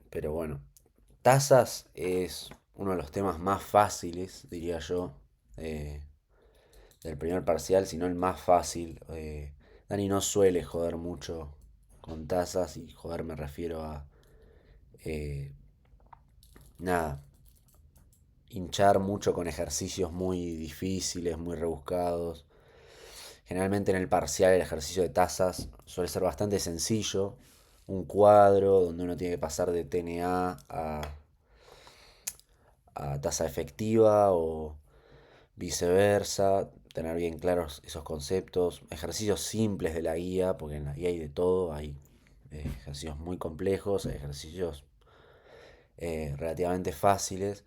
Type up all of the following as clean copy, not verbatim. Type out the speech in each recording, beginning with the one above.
Pero bueno, tasas es uno de los temas más fáciles, diría yo, eh, del primer parcial, si no el más fácil. Dani no suele joder mucho con tasas, y joder me refiero a eh, nada, hinchar mucho con ejercicios muy difíciles, muy rebuscados. Generalmente en el parcial el ejercicio de tasas suele ser bastante sencillo. Un cuadro donde uno tiene que pasar de TNA a tasa efectiva o viceversa, tener bien claros esos conceptos, ejercicios simples de la guía, porque en la guía hay de todo, hay ejercicios muy complejos, hay ejercicios relativamente fáciles.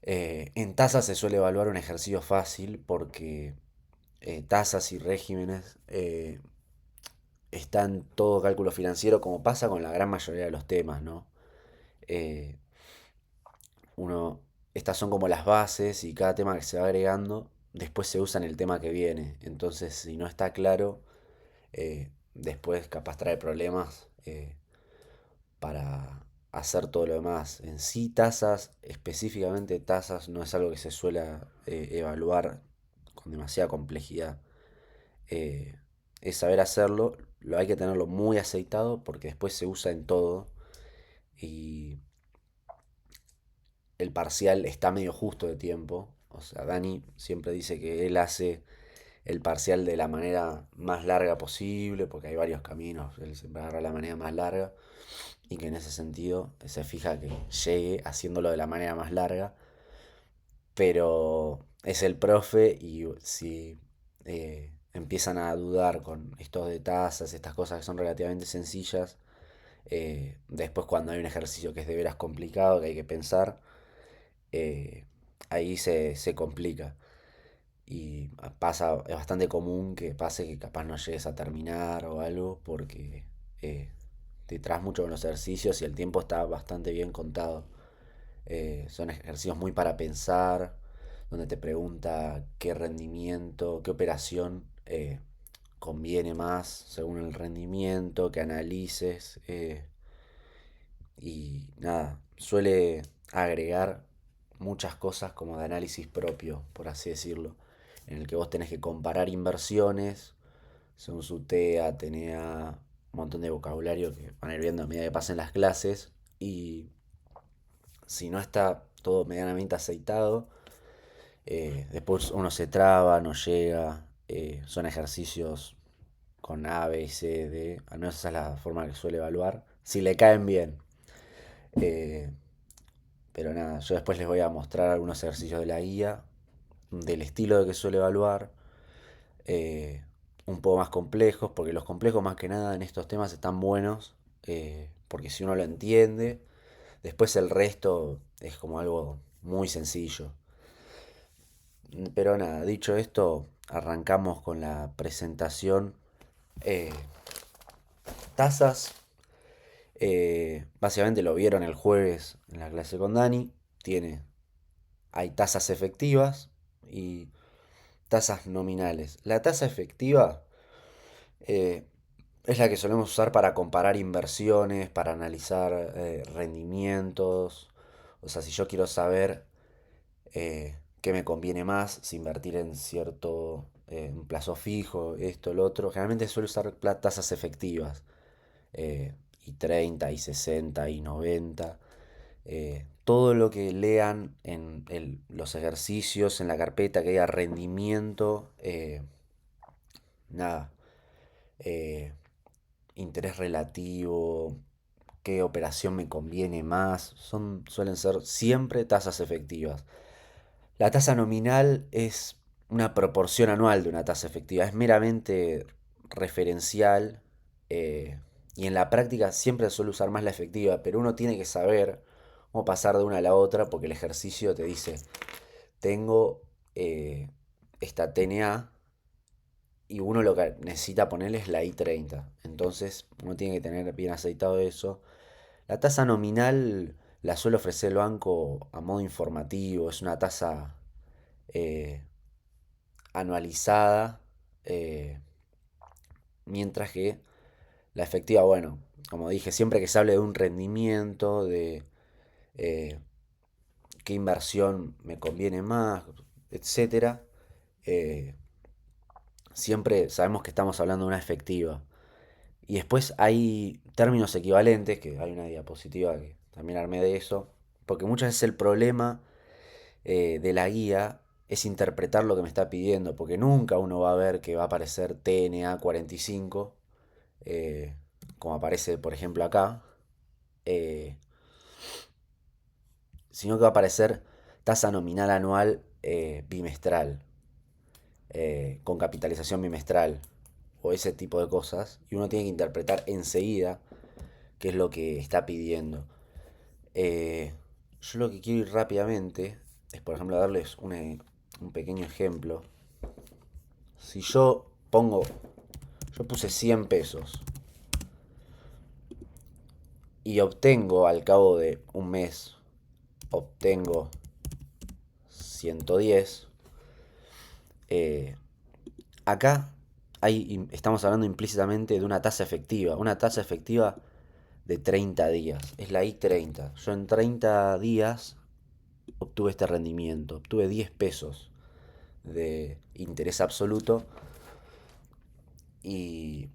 En tasas se suele evaluar un ejercicio fácil porque tasas y regímenes están todo cálculo financiero, como pasa con la gran mayoría de los temas, ¿no? Eh, uno, estas son como las bases y cada tema que se va agregando después se usa en el tema que viene. Entonces, si no está claro, después capaz trae problemas para hacer todo lo demás. En sí, tasas, específicamente tasas, no es algo que se suele evaluar con demasiada complejidad. Eh, es saber hacerlo, lo hay que tenerlo muy aceitado porque después se usa en todo y el parcial está medio justo de tiempo. O sea, Dani siempre dice que él hace el parcial de la manera más larga posible, porque hay varios caminos, él siempre agarra la manera más larga, y que en ese sentido se fija que llegue haciéndolo de la manera más larga, pero es el profe y si empiezan a dudar con estos de tasas, estas cosas que son relativamente sencillas, después cuando hay un ejercicio que es de veras complicado, que hay que pensar, eh, ahí se complica. Y pasa, es bastante común que pase que capaz no llegues a terminar o algo porque te traes mucho con los ejercicios y el tiempo está bastante bien contado. Son ejercicios muy para pensar, donde te pregunta qué rendimiento, qué operación conviene más según el rendimiento, que analices. Y nada, suele agregar muchas cosas como de análisis propio, por así decirlo, en el que vos tenés que comparar inversiones, según su TEA, TNA, un montón de vocabulario que van a ir viendo a medida que pasen las clases, y si no está todo medianamente aceitado, después uno se traba, no llega, son ejercicios con A, B, C, D, al menos esa es la forma que suele evaluar, si le caen bien. Eh, Pero nada, yo después les voy a mostrar algunos ejercicios de la guía, del estilo de que suele evaluar, eh, un poco más complejos, porque los complejos más que nada en estos temas están buenos, porque si uno lo entiende, después el resto es como algo muy sencillo. Pero nada, dicho esto, arrancamos con la presentación. Eh, Tazas, básicamente lo vieron el jueves en la clase con Dani, hay tasas efectivas y tasas nominales. La tasa efectiva eh, es la que solemos usar para comparar inversiones, para analizar rendimientos. O sea, si yo quiero saber qué me conviene más, si invertir en cierto un plazo fijo, esto, lo otro, generalmente suelo usar tasas efectivas. Y 30 y 60 y 90. Todo lo que lean en los ejercicios, en la carpeta que diga rendimiento, nada, eh, interés relativo, qué operación me conviene más, suelen ser siempre tasas efectivas. La tasa nominal es una proporción anual de una tasa efectiva, es meramente referencial, eh, y en la práctica siempre se suele usar más la efectiva, pero uno tiene que saber cómo pasar de una a la otra porque el ejercicio te dice, tengo esta TNA y uno lo que necesita ponerle es la I30. Entonces uno tiene que tener bien aceitado eso. La tasa nominal la suele ofrecer el banco a modo informativo, es una tasa eh, anualizada, mientras que la efectiva, bueno, como dije, siempre que se hable de un rendimiento, de eh, qué inversión me conviene más, etcétera, eh, siempre sabemos que estamos hablando de una efectiva. Y después hay términos equivalentes, que hay una diapositiva que también armé de eso, porque muchas veces el problema de la guía es interpretar lo que me está pidiendo, porque nunca uno va a ver que va a aparecer TNA 45, eh, como aparece por ejemplo acá, eh, sino que va a aparecer tasa nominal anual bimestral, con capitalización bimestral, o ese tipo de cosas, y uno tiene que interpretar enseguida qué es lo que está pidiendo. Eh, yo lo que quiero ir rápidamente es, por ejemplo, darles un pequeño ejemplo. Si yo puse 100 pesos y obtengo al cabo de un mes, obtengo 110, eh, acá estamos hablando implícitamente de una tasa efectiva de 30 días, es la I30. Yo en 30 días obtuve este rendimiento, obtuve 10 pesos de interés absoluto y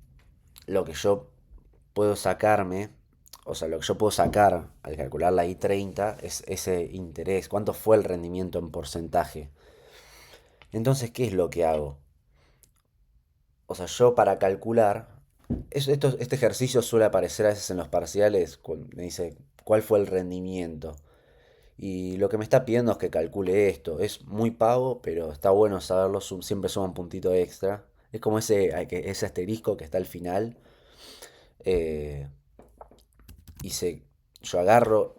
lo que yo puedo sacarme, o sea, lo que yo puedo sacar al calcular la I30 es ese interés, cuánto fue el rendimiento en porcentaje. Entonces, ¿qué es lo que hago? O sea, yo para calcular, este ejercicio suele aparecer a veces en los parciales, cuando me dice cuál fue el rendimiento. Y lo que me está pidiendo es que calcule esto. Es muy pavo, pero está bueno saberlo, siempre suma un puntito extra. Es como ese asterisco que está al final. eh, y yo agarro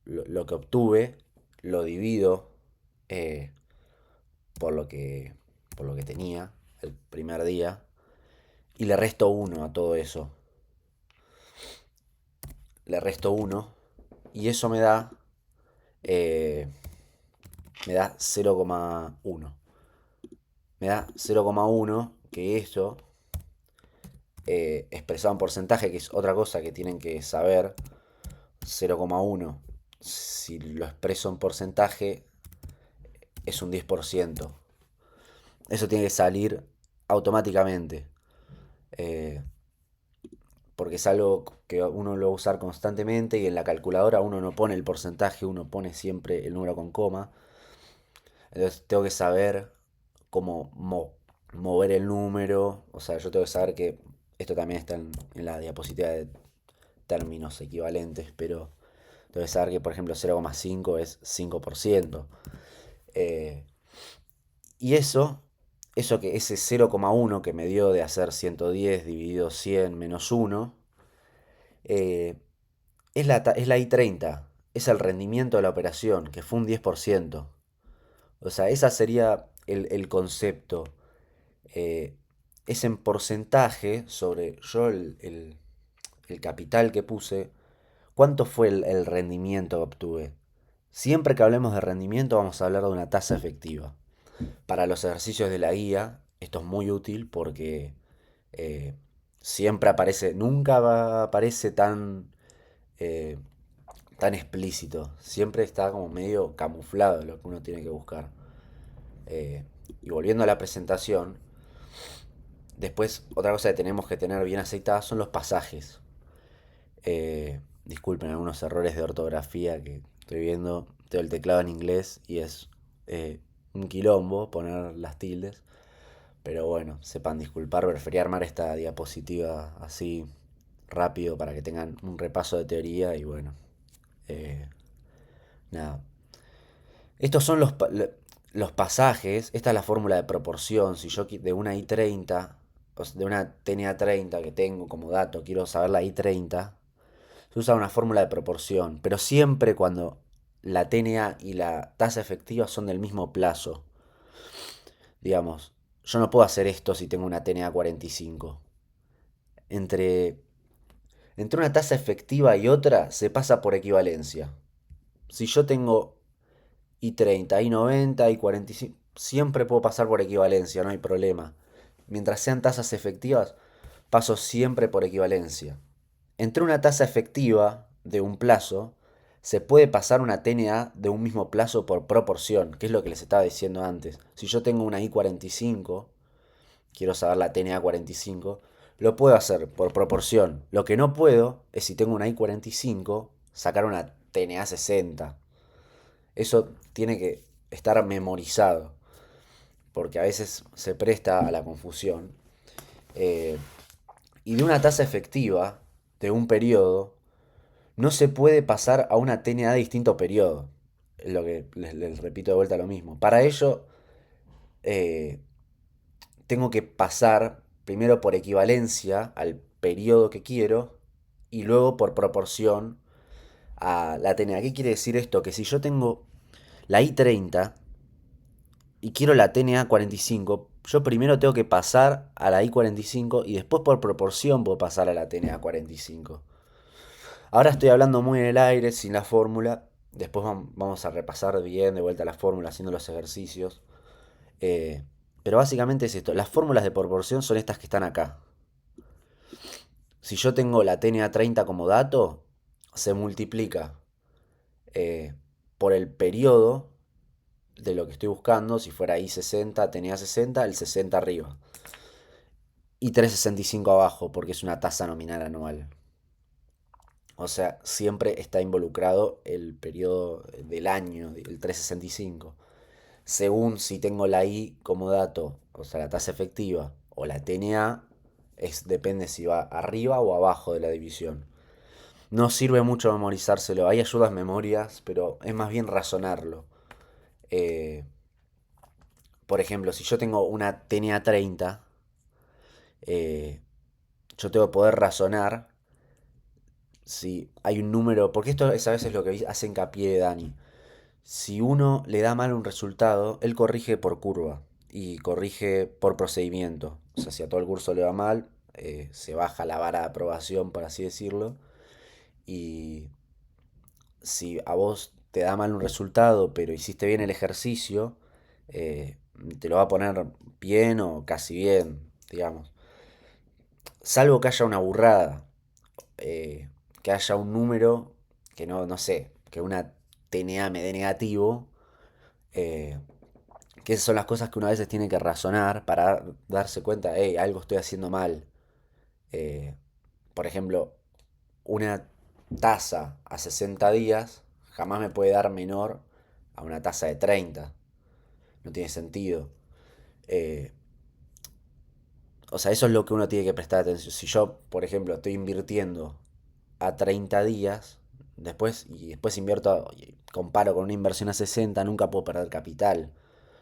lo que obtuve, lo divido eh, por lo que, por lo que tenía el primer día y le resto uno a todo eso. Le resto uno y eso eh, me da 0,1. Me da 0,1, que eso, expresado en porcentaje, que es otra cosa que tienen que saber, 0,1, si lo expreso en porcentaje, es un 10%. Eso tiene que salir automáticamente, eh, porque es algo que uno lo va a usar constantemente y en la calculadora uno no pone el porcentaje, uno pone siempre el número con coma. Entonces tengo que saber cómo mover el número, o sea, yo tengo que saber que esto también está en la diapositiva de términos equivalentes, pero tengo que saber que, por ejemplo, 0,5 es 5%. Eh, y ese 0,1 que me dio de hacer 110 dividido 100 menos 1, eh, es la I30, es el rendimiento de la operación, que fue un 10%. O sea, ese sería el concepto. eh, es en porcentaje sobre yo el capital que puse, cuánto fue el rendimiento que obtuve. Siempre que hablemos de rendimiento vamos a hablar de una tasa efectiva. Para los ejercicios de la guía esto es muy útil porque eh, siempre aparece, aparece eh, tan explícito. Siempre está como medio camuflado lo que uno tiene que buscar. Eh, y volviendo a la presentación, después, otra cosa que tenemos que tener bien aceitada son los pasajes. Disculpen algunos errores de ortografía que estoy viendo. Tengo el teclado en inglés y es un quilombo poner las tildes. Pero bueno, sepan disculpar, preferí armar esta diapositiva así rápido para que tengan un repaso de teoría y bueno, eh, nada. Estos son los pasajes, esta es la fórmula de proporción. Si yo de una I30, de una TNA30 que tengo como dato, quiero saber la I30, se usa una fórmula de proporción, pero siempre cuando la TNA y la tasa efectiva son del mismo plazo. Digamos, yo no puedo hacer esto si tengo una TNA 45. Entre, entre una tasa efectiva y otra se pasa por equivalencia. Si yo tengo I30, I90, I45, siempre puedo pasar por equivalencia, no hay problema. Mientras sean tasas efectivas, paso siempre por equivalencia. entre una tasa efectiva de un plazo se puede pasar una TNA de un mismo plazo por proporción, que es lo que les estaba diciendo antes. Si yo tengo una I45, quiero saber la TNA 45, lo puedo hacer por proporción. Lo que no puedo es, si tengo una I45, sacar una TNA 60. Eso tiene que estar memorizado, porque a veces se presta a la confusión. Eh, y de una tasa efectiva de un periodo no se puede pasar a una TNA de distinto periodo. Es lo que les repito de vuelta lo mismo. Para ello, eh, tengo que pasar primero por equivalencia al periodo que quiero y luego por proporción a la TNA. ¿Qué quiere decir esto? Que si yo tengo la I30 y quiero la TNA 45, yo primero tengo que pasar a la I45 y después por proporción puedo pasar a la TNA 45. Ahora estoy hablando muy en el aire, sin la fórmula. Después vamos a repasar bien de vuelta la fórmula haciendo los ejercicios. Eh, pero básicamente es esto. Las fórmulas de proporción son estas que están acá. Si yo tengo la TNA 30 como dato, se multiplica eh, por el periodo de lo que estoy buscando. Si fuera I60, TNA 60, el 60 arriba. Y 365 abajo, porque es una tasa nominal anual. O sea, siempre está involucrado el periodo del año, el 365. Según si tengo la I como dato, o sea, la tasa efectiva, o la TNA, depende si va arriba o abajo de la división. No sirve mucho memorizárselo, hay ayudas memorias, pero es más bien razonarlo. Eh, por ejemplo, si yo tengo una TNA 30, eh, yo tengo que poder razonar si hay un número, porque esto es a veces lo que hace hincapié Dani. Si uno le da mal un resultado, él corrige por curva y corrige por procedimiento. O sea, si a todo el curso le va mal, se baja la vara de aprobación, por así decirlo. Y si a vos te da mal un resultado, pero hiciste bien el ejercicio, eh, te lo va a poner bien o casi bien, digamos. Salvo que haya una burrada, eh, que haya un número que no sé, que una TNA me dé negativo. eh, Que esas son las cosas que uno a veces tiene que razonar para darse cuenta, hey, algo estoy haciendo mal. Eh, por ejemplo, una tasa a 60 días jamás me puede dar menor a una tasa de 30. No tiene sentido. Eh, o sea, eso es lo que uno tiene que prestar atención. Si yo, por ejemplo, estoy invirtiendo a 30 días, después invierto, comparo con una inversión a 60, nunca puedo perder capital.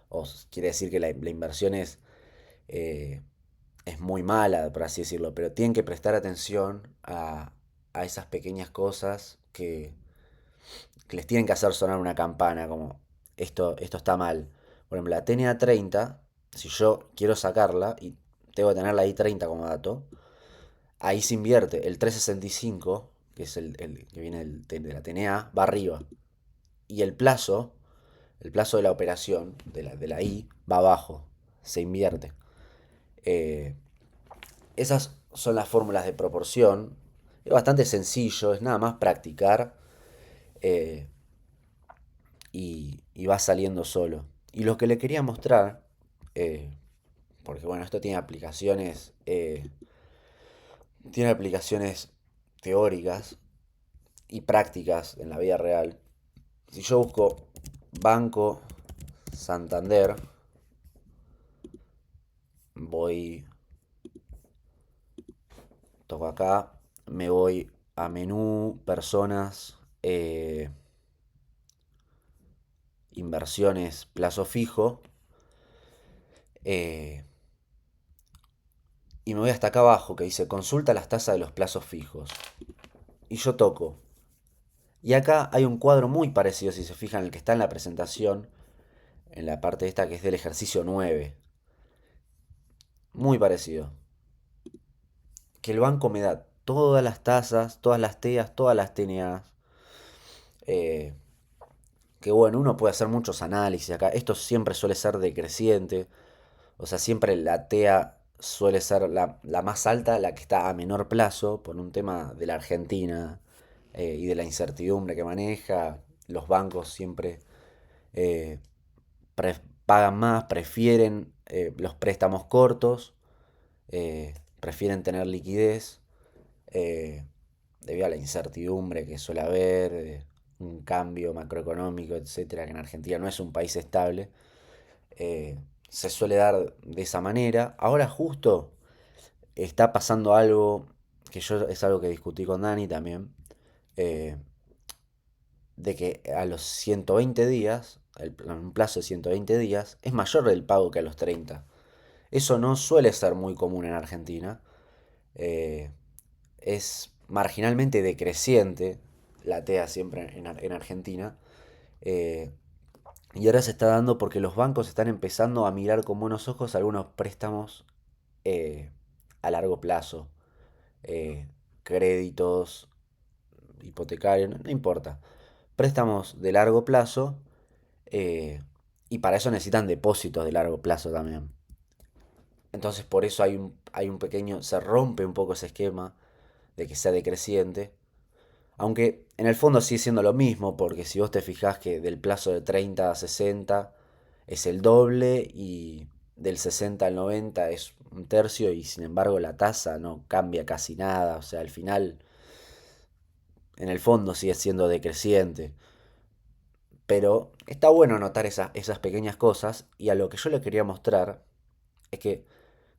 O quiere decir que la inversión eh, es muy mala, por así decirlo, pero tienen que prestar atención a esas pequeñas cosas que les tienen que hacer sonar una campana, como esto está mal. Por ejemplo, la TNA 30, si yo quiero sacarla y tengo que tener la I30 como dato, ahí se invierte. El 365, que es el que viene de la TNA, va arriba. Y el plazo de la operación, de la I, va abajo. Se invierte. Eh, Esas son las fórmulas de proporción. Es bastante sencillo, es nada más practicar eh, y va saliendo solo. Y lo que le quería mostrar, eh, porque bueno, esto tiene aplicaciones teóricas y prácticas en la vida real. Si yo busco Banco Santander, voy, toco acá, me voy a menú, personas, inversiones, plazo fijo, eh, y me voy hasta acá abajo que dice consulta las tasas de los plazos fijos. Y yo toco. Y acá hay un cuadro muy parecido, si se fijan, el que está en la presentación, en la parte esta que es del ejercicio 9. Muy parecido. Que el banco me da todas las tasas, todas las TEAs, todas las TNAs. Eh, que bueno, uno puede hacer muchos análisis acá. Esto siempre suele ser decreciente. O sea, siempre la TEA suele ser la más alta, la que está a menor plazo, por un tema de la Argentina y de la incertidumbre que maneja. Los bancos siempre eh, pagan más, prefieren los préstamos cortos, prefieren tener liquidez eh, debido a la incertidumbre que suele haber, un cambio macroeconómico, etcétera, que en Argentina no es un país estable. Se suele dar de esa manera. Ahora justo está pasando algo que yo es algo que discutí con Dani también, eh, de que a los 120 días, un plazo de 120 días, es mayor el pago que a los 30. Eso no suele ser muy común en Argentina. eh, es marginalmente decreciente la TEA siempre en Argentina. eh, y ahora se está dando porque los bancos están empezando a mirar con buenos ojos algunos préstamos eh, a largo plazo. eh, Créditos hipotecarios, no importa. Préstamos de largo plazo eh, y para eso necesitan depósitos de largo plazo también. Entonces por eso hay un pequeño, se rompe un poco ese esquema de que sea decreciente. Aunque en el fondo sigue siendo lo mismo, porque si vos te fijás que del plazo de 30 a 60 es el doble y del 60 al 90 es un tercio y sin embargo la tasa no cambia casi nada. O sea, al final, en el fondo sigue siendo decreciente. Pero está bueno notar esas pequeñas cosas y a lo que yo le quería mostrar es que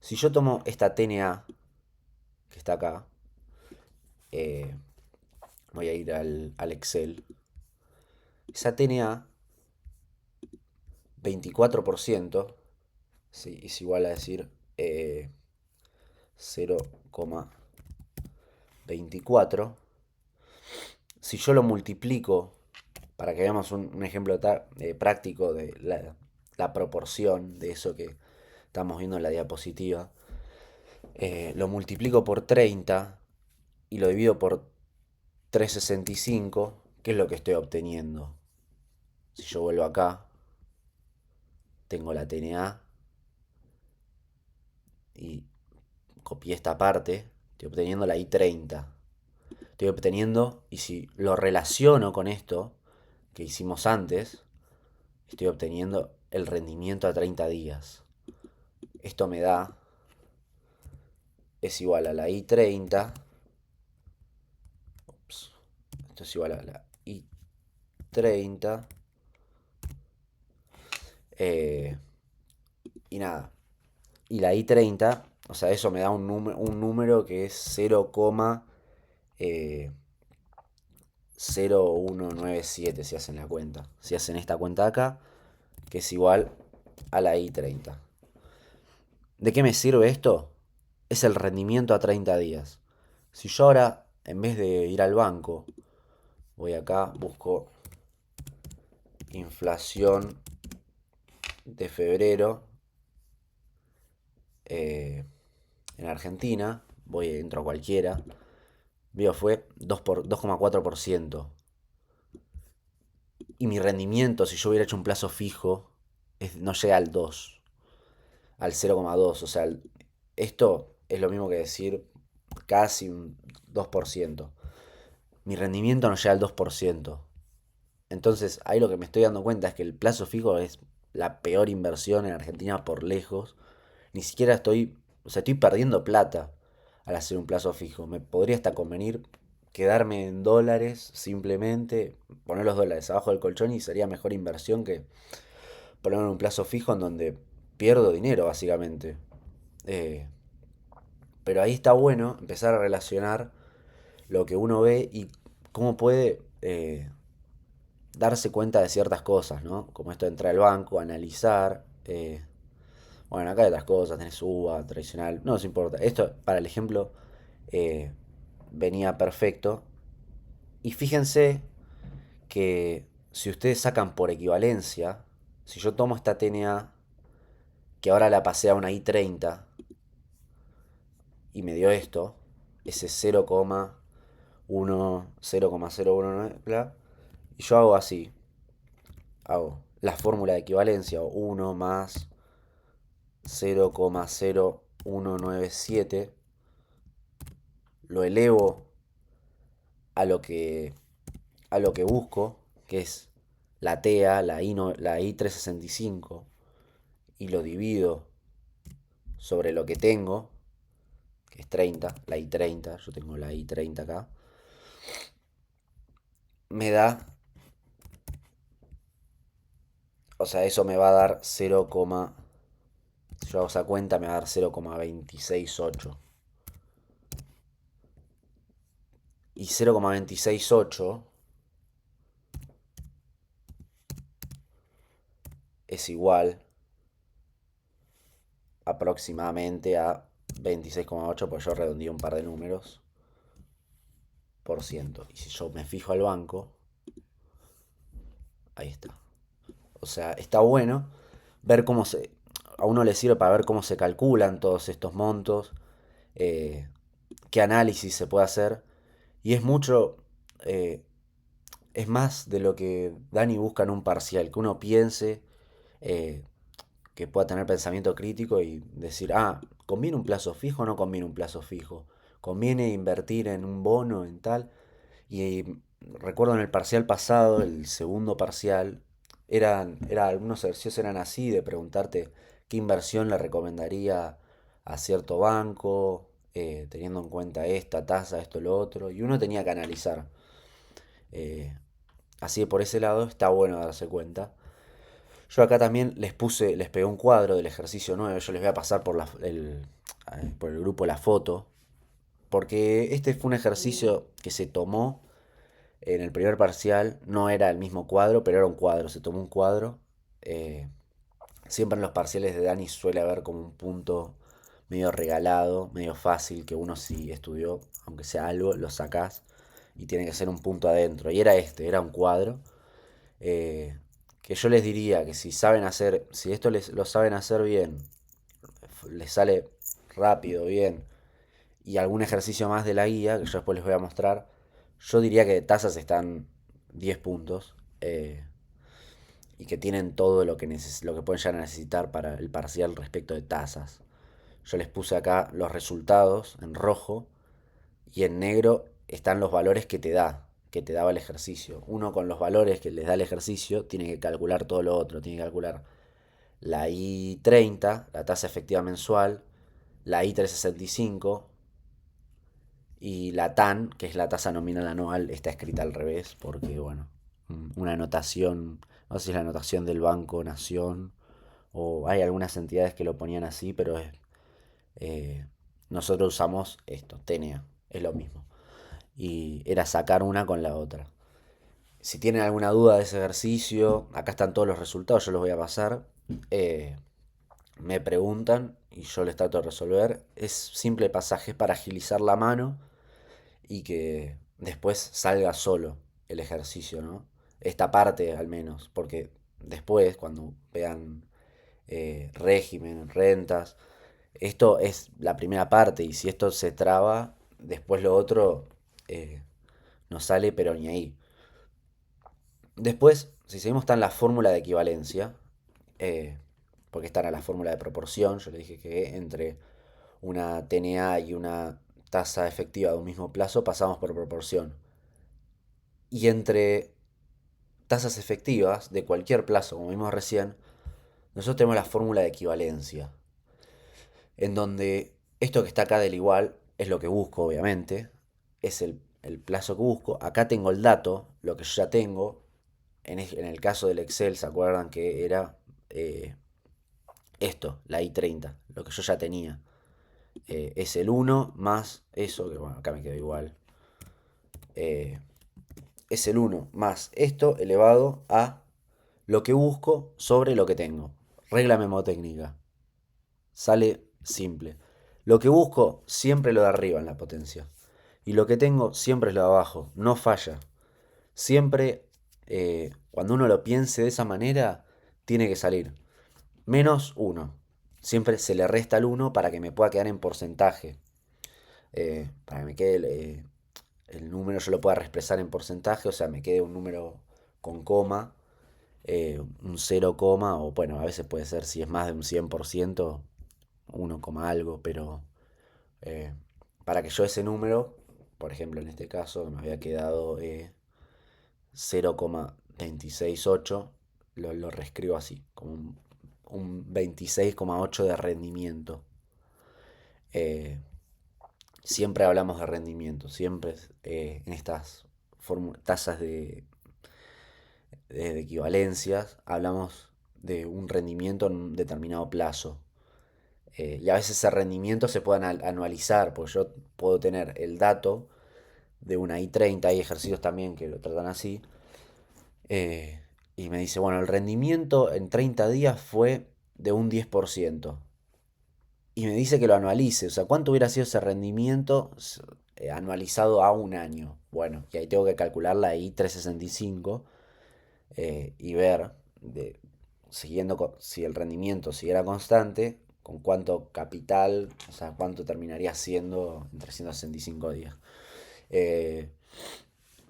si yo tomo esta TNA que está acá, eh, voy a ir al Excel, esa TNA 24%, sí, es igual a decir 0,24. Si yo lo multiplico, para que veamos un ejemplo práctico de la proporción de eso que estamos viendo en la diapositiva, lo multiplico por 30 y lo divido por 365, ¿qué es lo que estoy obteniendo? Si yo vuelvo acá, tengo la TNA y copié esta parte, estoy obteniendo la I30. Estoy obteniendo, y si lo relaciono con esto que hicimos antes, estoy obteniendo el rendimiento a 30 días. Esto me da, es igual a la I30, ups, esto es igual a la I30, eh, y nada, y la I30, o sea, eso me da un número que es 0,0197 si hacen la cuenta. Si hacen esta cuenta acá, que es igual a la I30. ¿De qué me sirve esto? Es el rendimiento a 30 días. Si yo ahora, en vez de ir al banco, voy acá, busco inflación de febrero en Argentina, entro a cualquiera, veo fue 2,4%. Y mi rendimiento, si yo hubiera hecho un plazo fijo, no llega al 2, al 0,2. O sea, esto es lo mismo que decir casi un 2%. Mi rendimiento no llega al 2%. Entonces, ahí lo que me estoy dando cuenta es que el plazo fijo es la peor inversión en Argentina por lejos. Ni siquiera o sea, estoy perdiendo plata al hacer un plazo fijo. Me podría hasta convenir quedarme en dólares simplemente, poner los dólares abajo del colchón y sería mejor inversión que ponerme en un plazo fijo en donde pierdo dinero, básicamente. Eh, pero ahí está bueno empezar a relacionar lo que uno ve y cómo puede darse cuenta de ciertas cosas, ¿no? Como esto de entrar al banco, analizar. Bueno, acá hay otras cosas, tenés UVA, tradicional, no nos importa. Esto, para el ejemplo, eh, venía perfecto. Y fíjense que si ustedes sacan por equivalencia, si yo tomo esta TNA, que ahora la pasé a una I30, y me dio esto, ese 0,019, bla, y yo hago así, hago la fórmula de equivalencia, 1 más 0,019 197, lo elevo a lo que, a lo que busco, que es la TEA, la I365, y lo divido sobre lo que tengo, que es 30, la I30, yo tengo la I30 acá, me da, o sea, eso me va a dar 0, si yo hago esa cuenta me va a dar 0,268. Y 0,268 es igual aproximadamente a 26,8, pues yo redondeé un par de números, por ciento. Y si yo me fijo al banco, ahí está. O sea, está bueno ver cómo a uno le sirve para ver cómo se calculan todos estos montos, eh, qué análisis se puede hacer. Y es mucho, eh, es más de lo que Dani busca en un parcial, que uno piense, eh, que pueda tener pensamiento crítico y decir, ¿conviene un plazo fijo o no conviene un plazo fijo? ¿Conviene invertir en un bono, en tal? Y recuerdo en el parcial pasado, el segundo parcial, algunos ejercicios eran así, de preguntarte qué inversión le recomendaría a cierto banco, teniendo en cuenta esta tasa, esto, lo otro, y uno tenía que analizar. Eh, Así que por ese lado está bueno darse cuenta. Yo acá también les pegué un cuadro del ejercicio 9. Yo les voy a pasar por el grupo la foto, porque este fue un ejercicio que se tomó en el primer parcial. No era el mismo cuadro, pero era un cuadro, se tomó un cuadro. Eh, Siempre en los parciales de Dani suele haber como un punto medio regalado, medio fácil, que uno si estudió, aunque sea algo, lo sacás y tiene que ser un punto adentro. Y era un cuadro. eh, que yo les diría que si esto lo saben hacer bien, les sale rápido, bien, y algún ejercicio más de la guía, que yo después les voy a mostrar, yo diría que de tasas están 10 puntos, y que tienen todo lo que pueden llegar a necesitar para el parcial respecto de tasas. Yo les puse acá los resultados en rojo y en negro están los valores que te daba el ejercicio. Uno con los valores que les da el ejercicio tiene que calcular todo lo otro, tiene que calcular la I30, la tasa efectiva mensual, la I365 y la TAN, que es la tasa nominal anual, está escrita al revés porque, bueno, una anotación, no sé si es la anotación del Banco Nación o hay algunas entidades que lo ponían así, pero eh, nosotros usamos esto, TNA, es lo mismo. Y era sacar una con la otra. Si tienen alguna duda de ese ejercicio, acá están todos los resultados, yo los voy a pasar. Eh, Me preguntan y yo les trato de resolver. Es simple pasaje para agilizar la mano y que después salga solo el ejercicio, ¿no? Esta parte al menos, porque después cuando vean régimen, rentas, esto es la primera parte y si esto se traba, después lo otro eh, no sale pero ni ahí. Después, si seguimos, está en la fórmula de equivalencia, eh, porque esta era la fórmula de proporción. Yo le dije que entre una TNA y una tasa efectiva de un mismo plazo pasamos por proporción. Y entre tasas efectivas de cualquier plazo, como vimos recién, nosotros tenemos la fórmula de equivalencia, en donde esto que está acá del igual es lo que busco, obviamente, es el plazo que busco. Acá tengo el dato, lo que yo ya tengo. En el caso del Excel, ¿se acuerdan que era eh, esto, la I30, lo que yo ya tenía? Es el 1 más eso, que bueno, acá me quedó igual. Eh, es el 1 más esto elevado a lo que busco sobre lo que tengo. Regla memotécnica. Sale simple. Lo que busco siempre lo de arriba en la potencia. Y lo que tengo siempre es lo de abajo. No falla. Siempre, cuando uno lo piense de esa manera, tiene que salir menos 1. Siempre se le resta el 1 para que me pueda quedar en porcentaje. Para que me quede el número, yo lo pueda expresar en porcentaje, o sea, me quede un número con coma, un 0, o bueno, a veces puede ser, si es más de un 100%, 1, algo, pero eh, para que yo ese número, por ejemplo en este caso me había quedado 0,268, lo reescribo así, como un 26,8 de rendimiento. Eh, Siempre hablamos de rendimiento, siempre en estas tasas de equivalencias hablamos de un rendimiento en un determinado plazo. Y a veces ese rendimiento se puede anualizar, porque yo puedo tener el dato de una I30, hay ejercicios también que lo tratan así, y me dice, bueno, el rendimiento en 30 días fue de un 10%. Y me dice que lo anualice, o sea, ¿cuánto hubiera sido ese rendimiento anualizado a un año? Bueno, y ahí tengo que calcular la I365 y ver, siguiendo si el rendimiento siguiera constante, con cuánto capital, o sea, cuánto terminaría siendo en 365 días. Eh,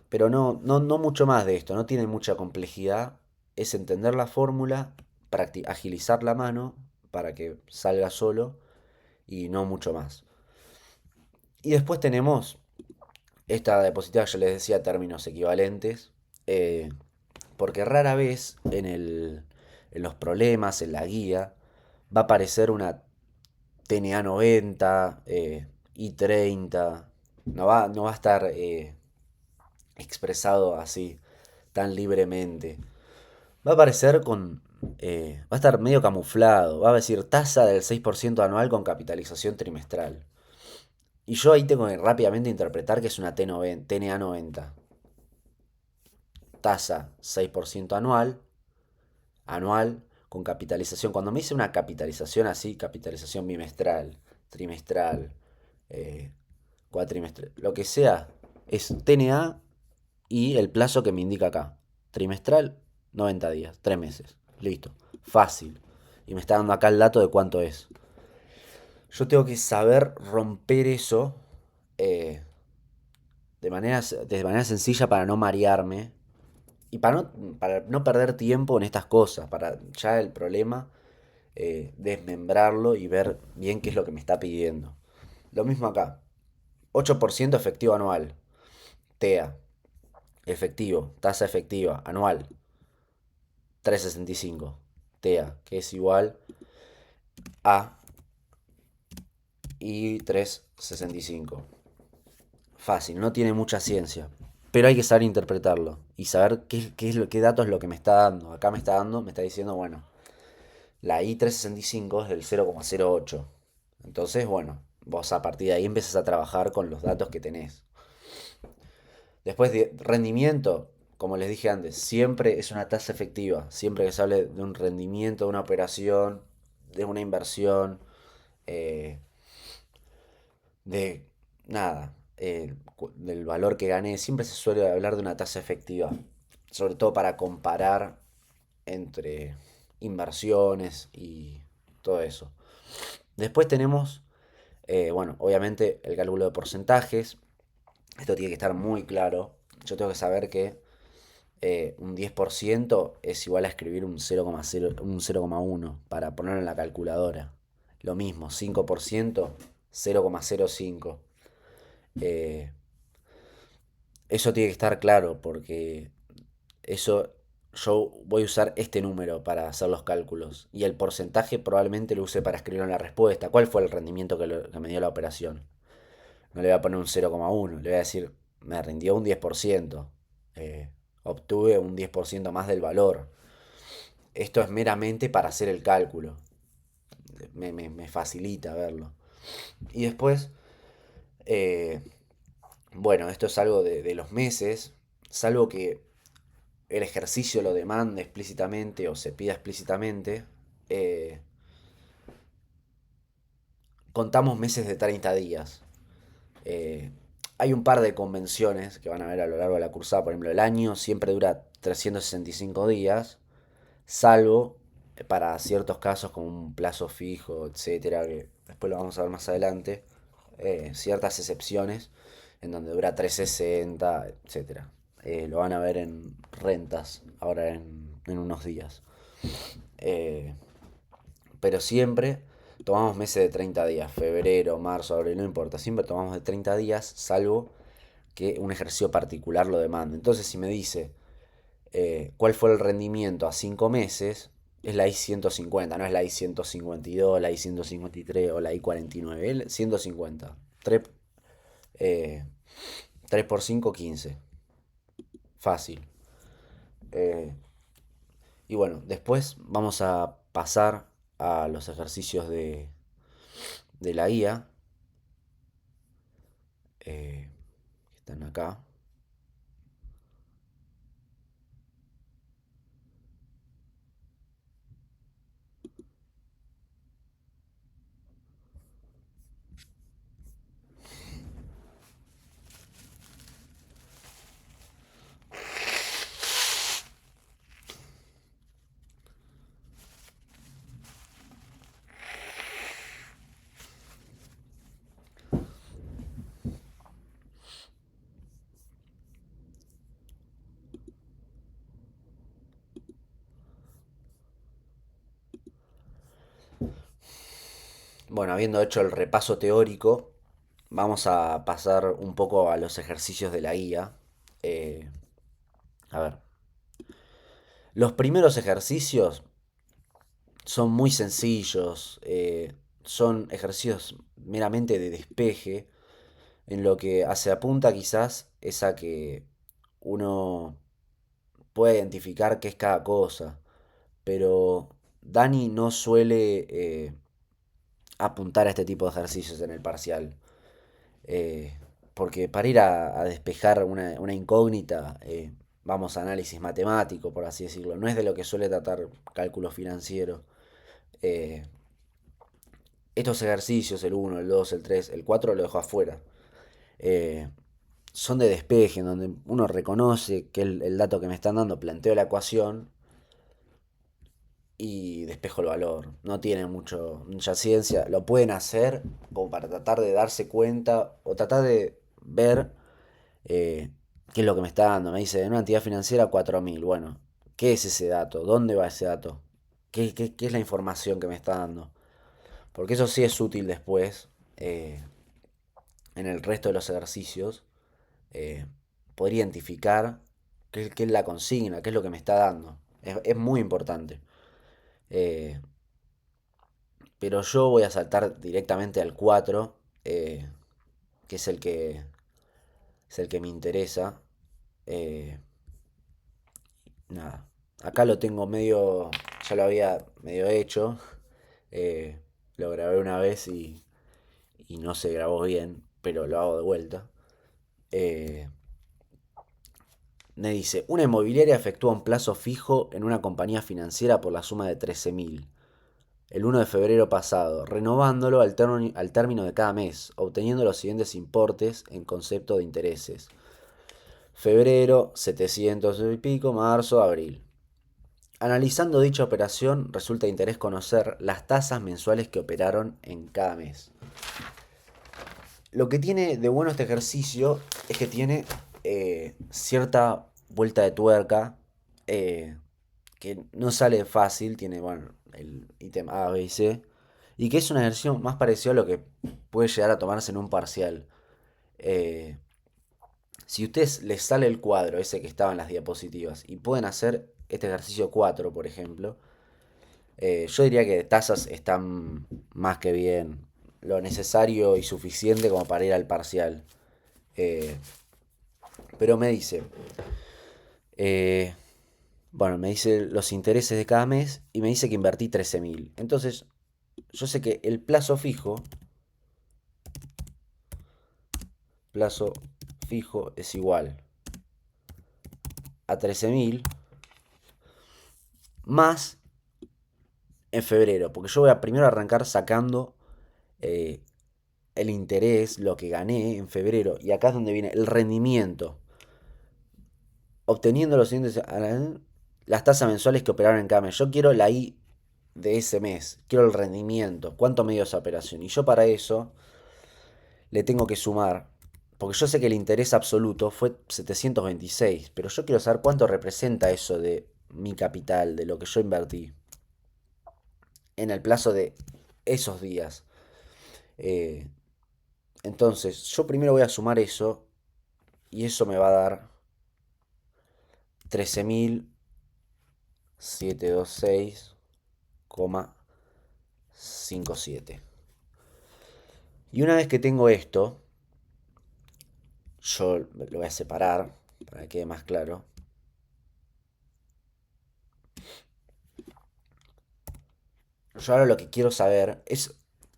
pero no mucho más de esto, no tiene mucha complejidad. Es entender la fórmula, agilizar la mano para que salga solo y no mucho más. Y después tenemos esta diapositiva, yo les decía términos equivalentes, eh, porque rara vez en los problemas, en la guía, va a aparecer una TNA 90, I30, no va a estar expresado así, tan libremente. Va a aparecer va a estar medio camuflado, va a decir tasa del 6% anual con capitalización trimestral. Y yo ahí tengo que rápidamente interpretar que es una TNA 90. Tasa 6% anual, con capitalización. Cuando me dice una capitalización así, capitalización bimestral, trimestral, eh, cuatrimestral, lo que sea, es TNA y el plazo que me indica acá. Trimestral, 90 días, 3 meses. Listo. Fácil. Y me está dando acá el dato de cuánto es. Yo tengo que saber romper eso eh, de manera sencilla para no marearme y para no perder tiempo en estas cosas, para ya el problema desmembrarlo y ver bien qué es lo que me está pidiendo. Lo mismo acá. 8% efectivo anual. TEA. Efectivo. Tasa efectiva anual. 365. TEA. Que es igual a y 365. Fácil. No tiene mucha ciencia. Pero hay que saber interpretarlo. Y saber qué dato es lo que me está dando. Acá me está diciendo, bueno, la I365 es del 0,08. Entonces, bueno, vos a partir de ahí empezás a trabajar con los datos que tenés. Después de rendimiento, como les dije antes, siempre es una tasa efectiva. Siempre que se hable de un rendimiento, de una operación, de una inversión, eh, de nada, del valor que gané, siempre se suele hablar de una tasa efectiva. Sobre todo para comparar entre inversiones y todo eso. Después tenemos, bueno, obviamente el cálculo de porcentajes. Esto tiene que estar muy claro. Yo tengo que saber que un 10% es igual a escribir un 0,0, un 0,1 para ponerlo en la calculadora. Lo mismo, 5%, 0,05. Eh, Eso tiene que estar claro porque eso yo voy a usar este número para hacer los cálculos y el porcentaje probablemente lo use para escribir en la respuesta. ¿Cuál fue el rendimiento que me dio la operación? No le voy a poner un 0,1, le voy a decir, me rindió un 10%, obtuve un 10% más del valor. Esto es meramente para hacer el cálculo, me facilita verlo. Y después, eh, bueno, esto es algo de los meses, salvo que el ejercicio lo demande explícitamente o se pida explícitamente, eh, contamos meses de 30 días. Eh, Hay un par de convenciones que van a ver a lo largo de la cursada. Por ejemplo, el año siempre dura 365 días, salvo para ciertos casos como un plazo fijo, etcétera, que después lo vamos a ver más adelante. Ciertas excepciones en donde dura 360, etcétera. Lo van a ver en rentas ahora en unos días. Eh, pero siempre tomamos meses de 30 días, febrero, marzo, abril, no importa, siempre tomamos de 30 días, salvo que un ejercicio particular lo demande. Entonces, si me dice cuál fue el rendimiento a 5 meses, es la I-150, no es la I-152, la I-153 o la I-49, el 150. 3, eh, 3 por 5, 15. Fácil. Eh, y bueno, después vamos a pasar a los ejercicios de la IA, que están acá. Bueno, habiendo hecho el repaso teórico, vamos a pasar un poco a los ejercicios de la guía. Eh, a ver, los primeros ejercicios son muy sencillos, son ejercicios meramente de despeje, en lo que hace apunta quizás es a que uno puede identificar qué es cada cosa, pero Dani no suele apuntar a este tipo de ejercicios en el parcial. Eh, Porque para ir a despejar una incógnita, vamos a análisis matemático, por así decirlo. No es de lo que suele tratar cálculo financiero. Eh, Estos ejercicios, el uno el 2 el 3 el 4 lo dejo afuera. Eh, Son de despeje, en donde uno reconoce que el dato que me están dando planteo la ecuación y despejo el valor. No tiene mucha ciencia. Lo pueden hacer como para tratar de darse cuenta o tratar de ver eh, qué es lo que me está dando. Me dice, en una entidad financiera 4.000. Bueno, ¿qué es ese dato? ¿Dónde va ese dato? ¿Qué es la información que me está dando? Porque eso sí es útil después en el resto de los ejercicios. eh, Poder identificar qué es la consigna, qué es lo que me está dando. Es muy importante. Eh, pero yo voy a saltar directamente al 4, que es el que me interesa. Eh, Nada, acá lo tengo medio, ya lo había medio hecho. eh, lo grabé una vez y no se grabó bien, pero lo hago de vuelta. Eh, Me dice, una inmobiliaria efectúa un plazo fijo en una compañía financiera por la suma de 13.000 el 1 de febrero pasado, renovándolo al término de cada mes, obteniendo los siguientes importes en concepto de intereses. Febrero, 700 y pico, marzo, abril. Analizando dicha operación, resulta de interés conocer las tasas mensuales que operaron en cada mes. Lo que tiene de bueno este ejercicio es que tiene cierta vuelta de tuerca eh, que no sale fácil, tiene bueno, el ítem A, B y C, y que es un ejercicio más parecido a lo que puede llegar a tomarse en un parcial. Eh, si a ustedes les sale el cuadro ese que estaba en las diapositivas y pueden hacer este ejercicio 4 por ejemplo, yo diría que de tasas están más que bien, lo necesario y suficiente como para ir al parcial. Eh, pero me dice, eh, bueno, me dice los intereses de cada mes y me dice que invertí 13.000. Entonces, yo sé que el plazo fijo es igual a 13.000 más en febrero, porque yo voy a primero arrancar sacando eh, el interés, lo que gané en febrero, y acá es donde viene el rendimiento, obteniendo los siguientes, las tasas mensuales que operaron en cada mes. Yo quiero la I de ese mes, quiero el rendimiento, cuánto me dio esa operación, y yo para eso le tengo que sumar, porque yo sé que el interés absoluto fue 726, pero yo quiero saber cuánto representa eso de mi capital, de lo que yo invertí, en el plazo de esos días. Eh, entonces, yo primero voy a sumar eso y eso me va a dar 13.726,57. Y una vez que tengo esto, yo lo voy a separar para que quede más claro. Yo ahora lo que quiero saber es,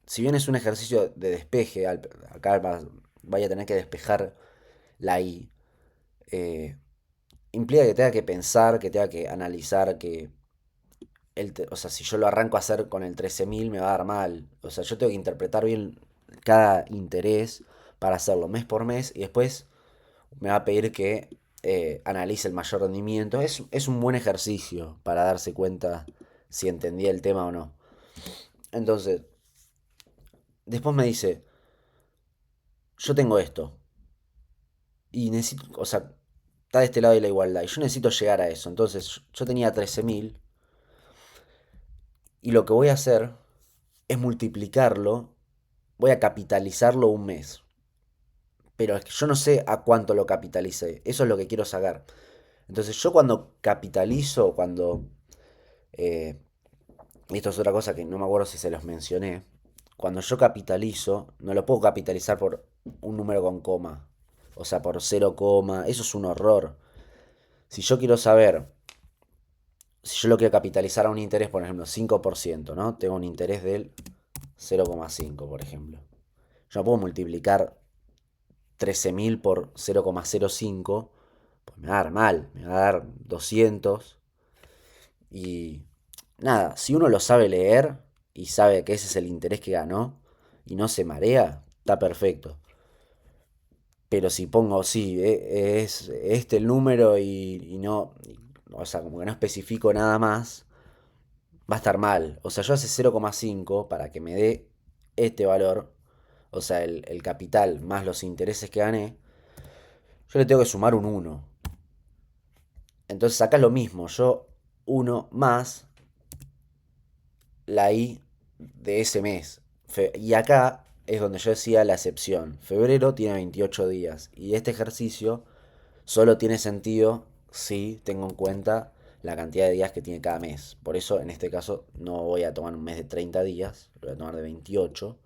si bien es un ejercicio de despeje, acá vaya a tener que despejar la I, eh, implica que tenga que pensar, que tenga que analizar, o sea, si yo lo arranco a hacer con el 13.000 me va a dar mal. O sea, yo tengo que interpretar bien cada interés para hacerlo mes por mes y después me va a pedir que analice el mayor rendimiento. Es un buen ejercicio para darse cuenta si entendía el tema o no. Entonces, después me dice, yo tengo esto y necesito, o sea, está de este lado de la igualdad y yo necesito llegar a eso. Entonces, yo tenía 13.000 y lo que voy a hacer es multiplicarlo, voy a capitalizarlo un mes. Pero es que yo no sé a cuánto lo capitalicé. Eso es lo que quiero sacar. Entonces yo cuando capitalizo, eh, y esto es otra cosa que no me acuerdo si se los mencioné. Cuando yo capitalizo, no lo puedo capitalizar por un número con coma. O sea, por 0, eso es un horror. Si yo quiero saber, si yo lo quiero capitalizar a un interés, por ejemplo, 5%, ¿no? Tengo un interés del 0,5, por ejemplo. Yo no puedo multiplicar 13.000 por 0,05, pues me va a dar mal, me va a dar 200. Y nada, si uno lo sabe leer y sabe que ese es el interés que ganó y no se marea, está perfecto. Pero si pongo, sí, es este el número y no, o sea, como que no especifico nada más, va a estar mal. O sea, yo hace 0,5 para que me dé este valor, o sea, el capital más los intereses que gané, yo le tengo que sumar un 1. Entonces acá es lo mismo, yo 1 más la I de ese mes. Y acá es donde yo decía la excepción. Febrero tiene 28 días y este ejercicio solo tiene sentido si tengo en cuenta la cantidad de días que tiene cada mes. Por eso en este caso no voy a tomar un mes de 30 días, lo voy a tomar de 28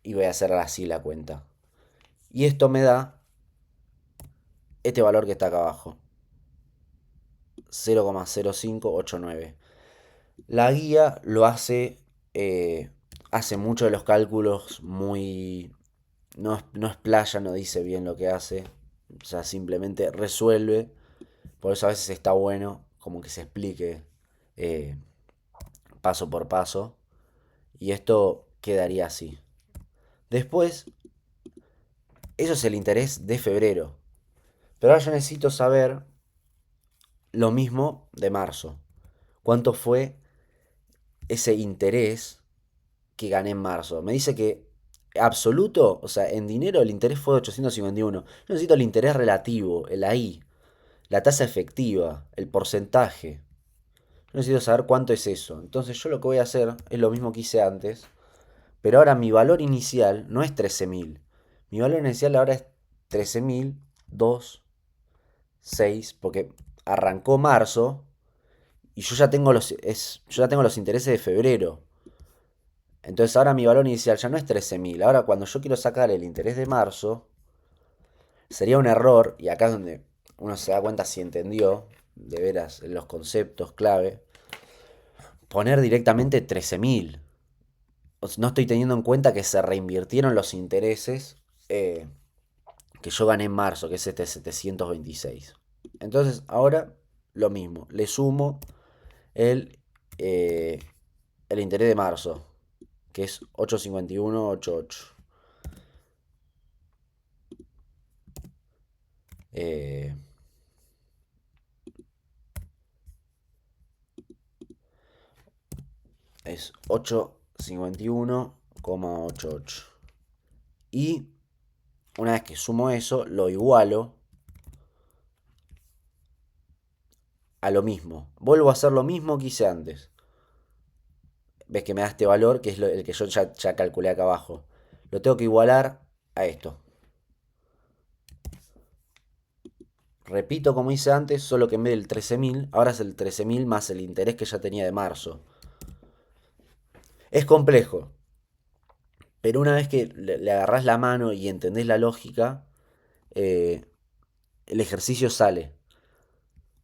y voy a hacer así la cuenta. Y esto me da este valor que está acá abajo, 0,0589. La guía lo hace mucho de los cálculos muy... No explaya, no dice bien lo que hace, o sea, simplemente resuelve. Por eso a veces está bueno como que se explique eh, paso por paso. Y esto quedaría así. Después, eso es el interés de febrero. Pero ahora yo necesito saber lo mismo de marzo. ¿Cuánto fue ese interés que gané en marzo? Me dice que absoluto, o sea, en dinero el interés fue de 851. Yo necesito el interés relativo, el ahí, la tasa efectiva, el porcentaje. Yo necesito saber cuánto es eso. Entonces yo lo que voy a hacer es lo mismo que hice antes, pero ahora mi valor inicial no es 13.000. Mi valor inicial ahora es 13.002,6 porque arrancó marzo y yo ya tengo los intereses de febrero. Entonces ahora mi valor inicial ya no es 13.000. Ahora cuando yo quiero sacar el interés de marzo, sería un error, y acá es donde uno se da cuenta si entendió de veras los conceptos clave, poner directamente 13.000. No estoy teniendo en cuenta que se reinvirtieron los intereses que yo gané en marzo, que es este 726. Entonces ahora lo mismo, le sumo el, eh, el interés de marzo, que es 851,88. Eh, es 851,88. Y una vez que sumo eso, lo igualo a lo mismo. Vuelvo a hacer lo mismo que hice antes. ves que me da este valor, que es el que yo ya calculé acá abajo. Lo tengo que igualar a esto. Repito como hice antes, solo que en vez del 13.000, ahora es el 13.000 más el interés que ya tenía de marzo. Es complejo, pero una vez que le agarrás la mano y entendés la lógica, eh, el ejercicio sale.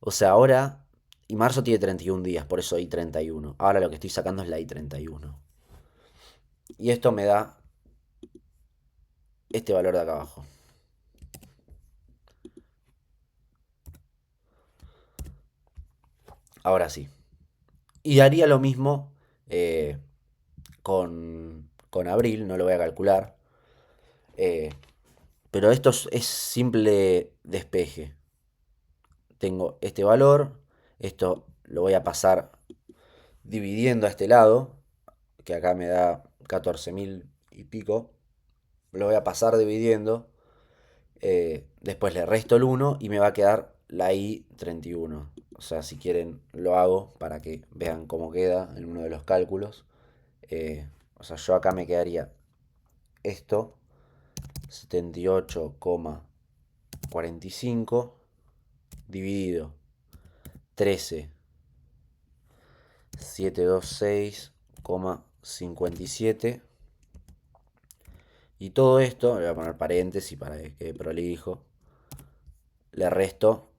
O sea, ahora, y marzo tiene 31 días, por eso I31. Ahora lo que estoy sacando es la I31. Y esto me da este valor de acá abajo. Ahora sí. Y haría lo mismo eh, con abril, no lo voy a calcular. eh, pero esto es simple despeje. Tengo este valor, esto lo voy a pasar dividiendo a este lado, que acá me da 14.000 y pico. Lo voy a pasar dividiendo. Después le resto el 1 y me va a quedar la I31. O sea, si quieren lo hago para que vean cómo queda en uno de los cálculos. O sea, yo acá me quedaría esto, 78,45 dividido 13, 726,57. Y todo esto, le voy a poner paréntesis para que quede prolijo, le resto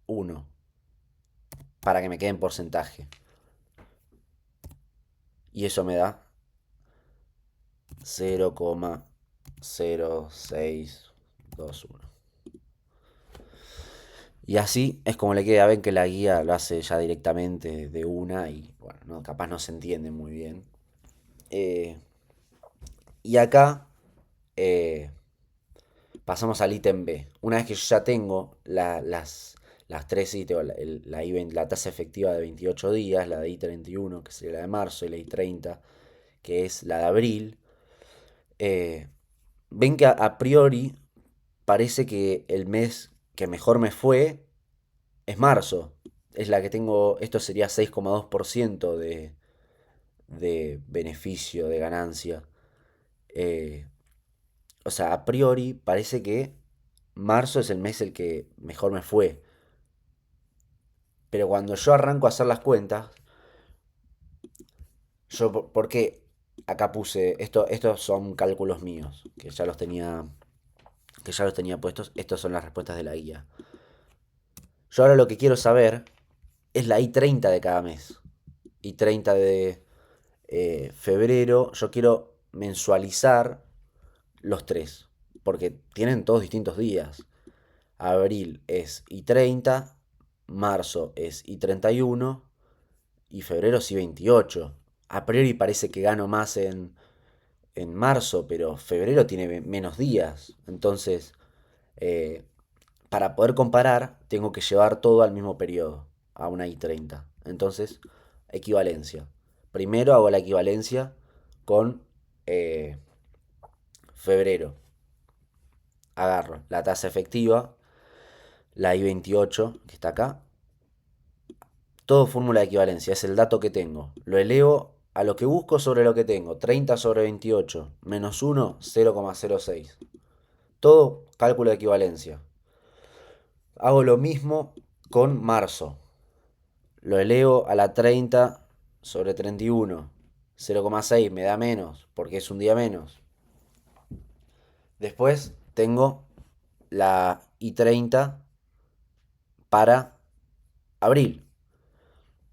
1 para que me quede en porcentaje. Y eso me da 0,0621. Y así es como le queda. Ven que la guía lo hace ya directamente de una y bueno, no, capaz no se entiende muy bien. Eh, y acá eh, pasamos al ítem B. Una vez que yo ya tengo las tres ítems, la tasa efectiva de 28 días, la de I31, que sería la de marzo, y la I30, que es la de abril, eh, ven que a priori parece que el mes que mejor me fue es marzo. Es la que tengo, esto sería 6,2% de beneficio, de ganancia. Eh, o sea, a priori parece que marzo es el mes el que mejor me fue. Pero cuando yo arranco a hacer las cuentas, porque acá puse, estos son cálculos míos, que ya los tenía puestos, estas son las respuestas de la guía. Yo ahora lo que quiero saber es la I30 de cada mes. I30 de febrero, yo quiero mensualizar los tres, porque tienen todos distintos días. Abril es I30, marzo es I31 y febrero es I28. A priori parece que gano más en marzo, pero febrero tiene menos días. Entonces, eh, para poder comparar, tengo que llevar todo al mismo periodo, a una I30. Entonces, equivalencia. Primero hago la equivalencia con eh, febrero. Agarro la tasa efectiva, la I28, que está acá. Todo fórmula de equivalencia, es el dato que tengo. Lo elevo a lo que busco sobre lo que tengo. 30 sobre 28, menos 1, 0,06. Todo cálculo de equivalencia. Hago lo mismo con marzo. Lo elevo a la 30 sobre 31. 0,6 me da menos, porque es un día menos. Después tengo la I30 para abril.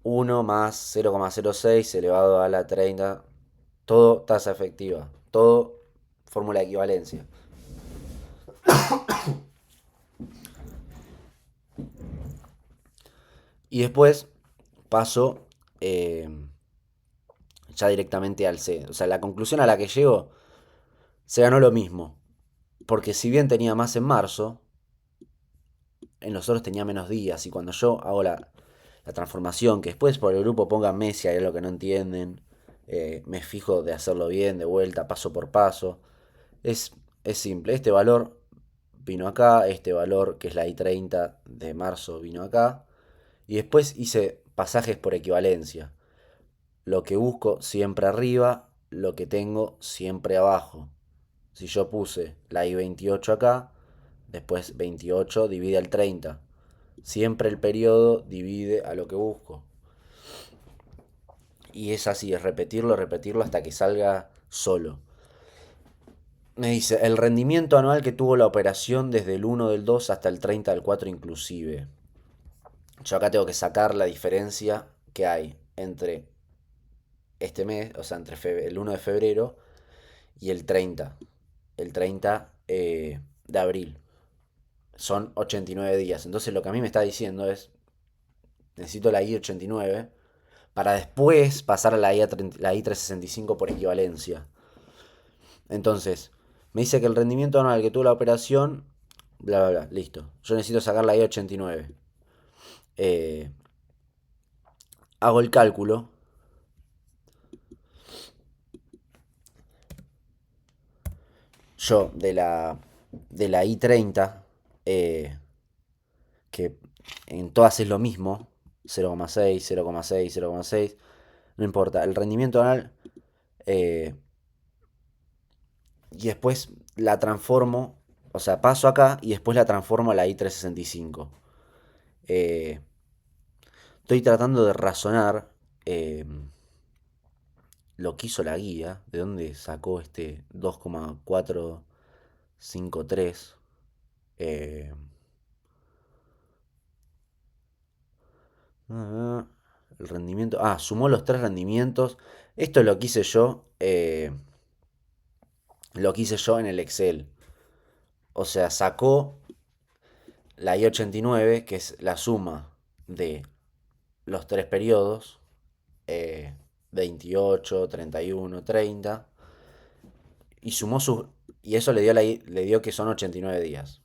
1 más 0,06 elevado a la 30. Todo tasa efectiva. Todo fórmula de equivalencia. Y después paso eh, ya directamente al C. O sea, la conclusión a la que llego se ganó lo mismo. Porque si bien tenía más en marzo, en los otros tenía menos días. Y cuando yo hago la transformación, que después por el grupo pónganme si hay algo que no entienden, me fijo de hacerlo bien, de vuelta, paso por paso. Es, es simple. Este valor vino acá, este valor que es la I30 de marzo vino acá. Y después hice pasajes por equivalencia. lo que busco siempre arriba, lo que tengo siempre abajo. Si yo puse la I28 acá, después 28 divide al 30. Siempre el periodo divide a lo que busco. Y es así, es repetirlo, repetirlo hasta que salga solo. Me dice, el rendimiento anual que tuvo la operación desde el 1 del 2 hasta el 30 del 4 inclusive. Yo acá tengo que sacar la diferencia que hay entre este mes, o sea, entre el 1 de febrero y el 30. El 30 de abril. Son 89 días. Entonces lo que a mí me está diciendo es, necesito la I-89 para después pasar a la I-365 por equivalencia. Entonces, me dice que el rendimiento anual que tuvo la operación, bla, bla, bla, listo. Yo necesito sacar la I-89. Eh, hago el cálculo. Yo de la I-30, que en todas es lo mismo, 0,6, 0,6, 0,6, no importa, el rendimiento anual, eh, y después la transformo, o sea, paso acá y después la transformo a la I365. Eh, estoy tratando de razonar eh, lo que hizo la guía, de dónde sacó este 2,453. Eh, el rendimiento. Ah, sumó los tres rendimientos. Esto lo quise yo. Lo quise yo en el Excel. O sea, sacó la I-89, que es la suma de los tres periodos, 28, 31, 30, y sumó sus... Y eso le dio que son 89 días.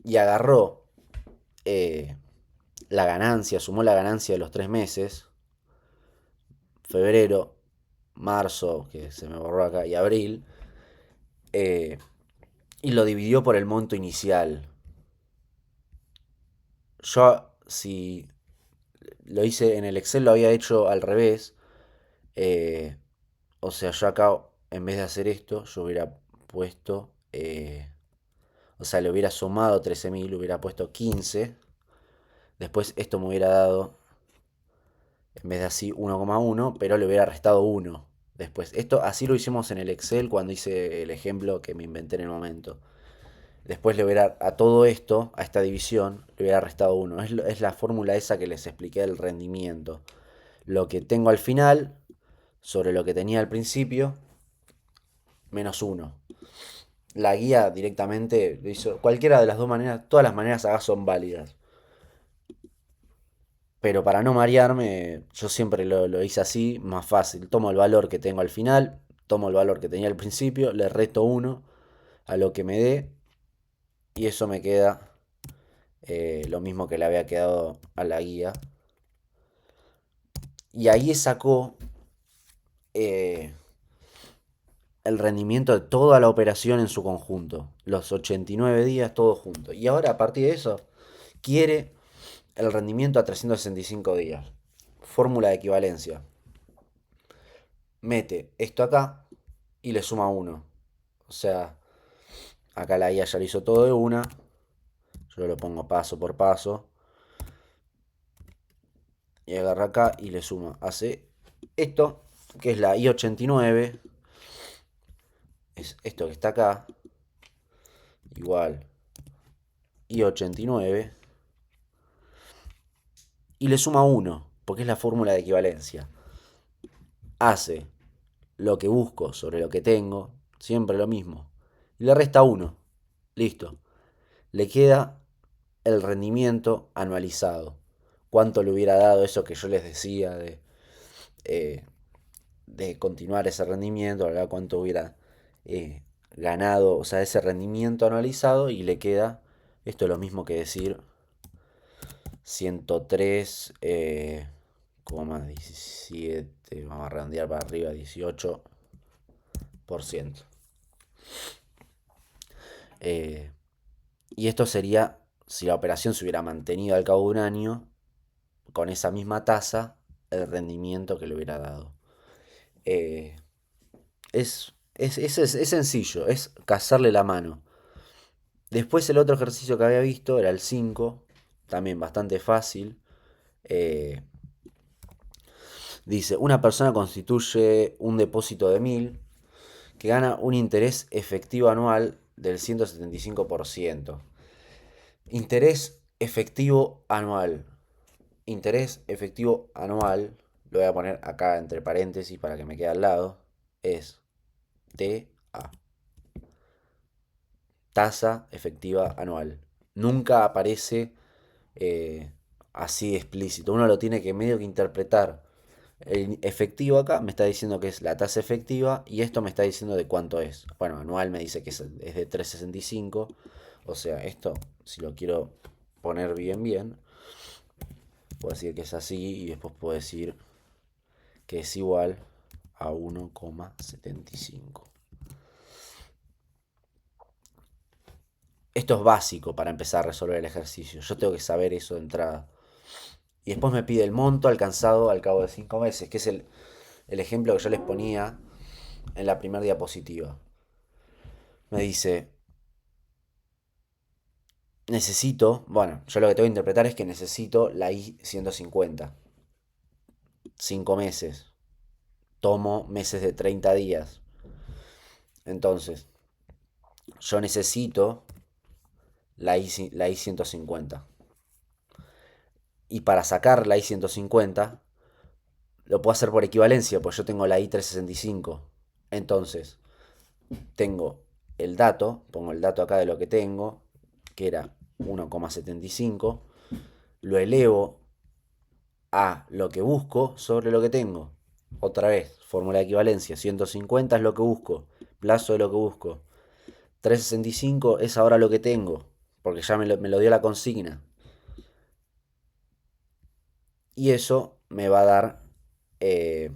Y agarró eh, la ganancia, sumó la ganancia de los 3 meses, febrero, marzo, que se me borró acá, y abril, eh, y lo dividió por el monto inicial. Yo, si lo hice en el Excel, lo había hecho al revés. eh, o sea, yo acá, en vez de hacer esto, yo hubiera puesto, o sea, le hubiera sumado 13.000, hubiera puesto 15. Después esto me hubiera dado, en vez de así, 1,1, pero le hubiera restado 1. Después, esto así lo hicimos en el Excel cuando hice el ejemplo que me inventé en el momento. Después le hubiera, a todo esto, a esta división, le hubiera restado 1. Es la fórmula esa que les expliqué del rendimiento. Lo que tengo al final, sobre lo que tenía al principio, menos 1. La guía directamente lo hizo. Cualquiera de las dos maneras, todas las maneras acá son válidas. Pero para no marearme, yo siempre lo hice así, más fácil. Tomo el valor que tengo al final, tomo el valor que tenía al principio, le resto 1 a lo que me dé, y eso me queda lo mismo que le había quedado a la guía. Y ahí sacó eh, el rendimiento de toda la operación en su conjunto. Los 89 días, todo junto. Y ahora, a partir de eso, quiere el rendimiento a 365 días. Fórmula de equivalencia. Mete esto acá y le suma 1. O sea, acá la IA ya lo hizo todo de una. Yo lo pongo paso por paso. Y agarra acá y le suma. Hace esto, que es la I89. Es esto que está acá. Igual I89. Y le suma 1, porque es la fórmula de equivalencia. Hace lo que busco sobre lo que tengo, siempre lo mismo. Y le resta 1. Listo. Le queda el rendimiento anualizado. ¿Cuánto le hubiera dado eso que yo les decía eh, de continuar ese rendimiento? ¿Verdad? ¿Cuánto hubiera ganado, o sea, ese rendimiento anualizado? Y le queda, esto es lo mismo que decir 103, 17, vamos a redondear para arriba, 18%. Eh, y esto sería si la operación se hubiera mantenido al cabo de un año con esa misma tasa el rendimiento que le hubiera dado. Eh, es sencillo, es cazarle la mano. Después el otro ejercicio que había visto era el 5, también bastante fácil. Eh, Dice, una persona constituye un depósito de 1000 que gana un interés efectivo anual del 175%. Interés efectivo anual. Interés efectivo anual, lo voy a poner acá entre paréntesis para que me quede al lado, es TA. Tasa efectiva anual. Nunca aparece así explícito. Uno lo tiene que medio que interpretar. El efectivo acá me está diciendo que es la tasa efectiva y esto me está diciendo de cuánto es. Bueno, anual me dice que es de 3,65. O sea, esto, si lo quiero poner bien, puedo decir que es así y después puedo decir que es igual a 1,75. Esto es básico para empezar a resolver el ejercicio. Yo tengo que saber eso de entrada. Y después me pide el monto alcanzado al cabo de 5 meses, que es el ejemplo que yo les ponía en la primera diapositiva. Me dice, bueno, yo lo que tengo que interpretar es que necesito la I-150. 5 meses. Tomo meses de 30 días. Entonces, yo necesito la I-150. Y para sacar la I-150, lo puedo hacer por equivalencia, pues yo tengo la I-365. Entonces, tengo el dato, pongo el dato acá de lo que tengo, que era 1,75, lo elevo a lo que busco sobre lo que tengo. Otra vez, fórmula de equivalencia, 150 es lo que busco, plazo de lo que busco. 365 es ahora lo que tengo, porque ya me lo dio la consigna. Y eso me va a dar eh,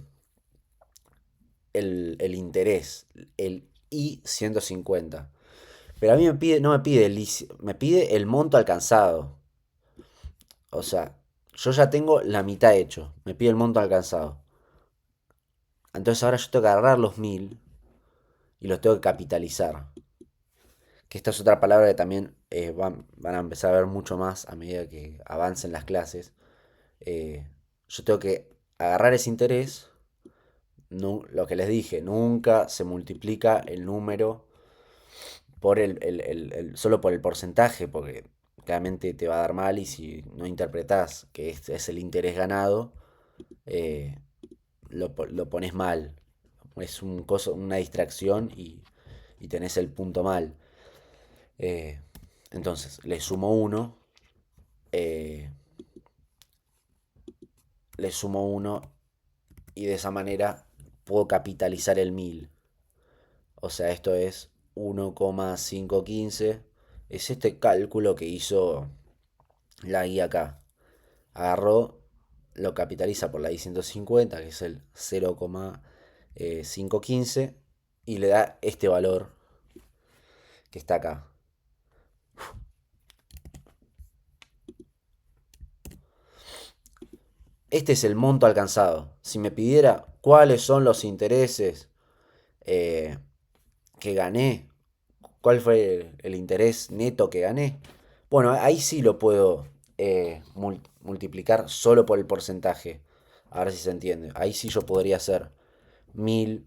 el interés, el I-150. Pero a mí no me pide me pide el monto alcanzado. O sea, yo ya tengo la mitad hecho. Me pide el monto alcanzado. Entonces ahora yo tengo que agarrar los 1000 y los tengo que capitalizar. Que esta es otra palabra que también van a empezar a ver mucho más a medida que avancen las clases. Yo tengo que agarrar ese interés. No, lo que les dije, nunca se multiplica el número por solo por el porcentaje, porque claramente te va a dar mal y si no interpretás que este es el interés ganado, eh, lo pones mal. Es una distracción y tenés el punto mal. Eh, entonces, le sumo 1, eh, le sumo 1 y de esa manera puedo capitalizar el 1000. O sea, esto es 1,515. Es este cálculo que hizo la guía acá. Agarró, lo capitaliza por la I-150, que es el 0,515, y le da este valor que está acá. Este es el monto alcanzado. Si me pidiera cuáles son los intereses eh, que gané, cuál fue el interés neto que gané, bueno, ahí sí lo puedo multiplicar solo por el porcentaje. A ver si se entiende. Ahí sí yo podría hacer 1000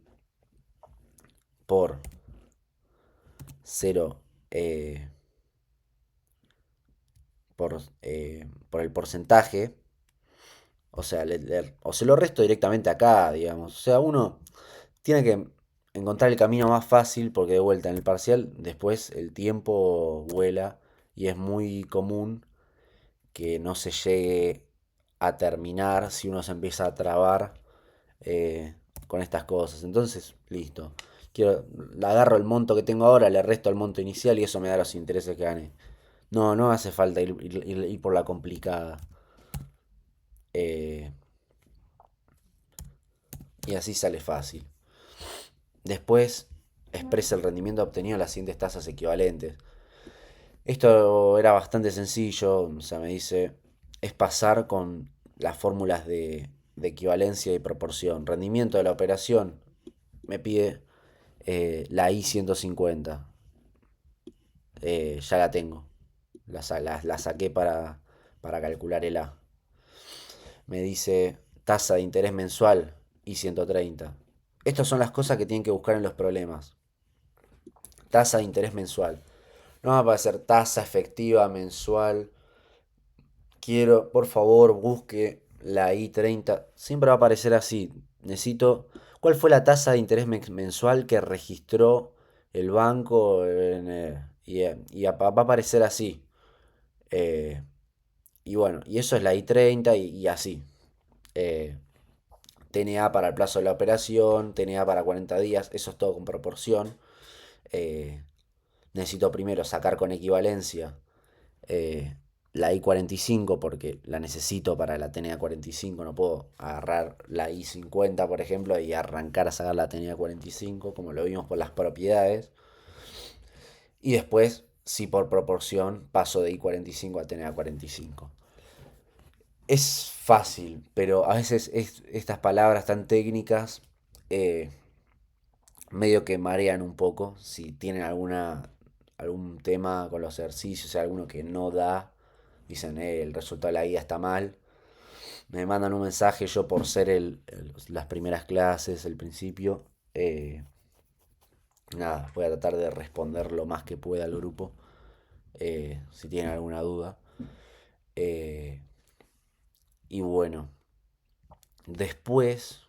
por 0 por el porcentaje. O sea, o se lo resto directamente acá, digamos. O sea, uno tiene que encontrar el camino más fácil porque de vuelta en el parcial después el tiempo vuela y es muy común que no se llegue a terminar si uno se empieza a trabar con estas cosas. Entonces, listo. Le agarro el monto que tengo ahora, le resto el monto inicial y eso me da los intereses que gané. No hace falta ir por la complicada. Eh, y así sale fácil. Después expresa el rendimiento obtenido en las siguientes tasas equivalentes. Esto era bastante sencillo, o sea, me dice, es pasar con las fórmulas de equivalencia y proporción. Rendimiento de la operación, me pide la I-150. Ya la tengo. La saqué para calcular el A. Me dice tasa de interés mensual I-130. Estas son las cosas que tienen que buscar en los problemas. Tasa de interés mensual. No va a aparecer tasa efectiva mensual. Quiero, por favor, busque la I-30. Siempre va a aparecer así. Necesito. ¿Cuál fue la tasa de interés mensual que registró el banco? Y va a aparecer así. Eh, y bueno, y eso es la I-30 y así. Eh, TNA para el plazo de la operación, TNA para 40 días, eso es todo con proporción. Eh, Necesito primero sacar con equivalencia eh, la I-45 porque la necesito para la TNA 45. No puedo agarrar la I-50, por ejemplo, y arrancar a sacar la TNA 45, como lo vimos por las propiedades. Y después, si por proporción, paso de I-45 a TNA 45. Es fácil, pero a veces estas palabras tan técnicas eh, medio que marean un poco. Si tienen algún tema con los ejercicios, alguno que no da, dicen, el resultado de la guía está mal. Me mandan un mensaje, yo por ser las primeras clases, el principio, nada, voy a tratar de responder lo más que pueda al grupo, si tienen alguna duda. Eh, y bueno, después,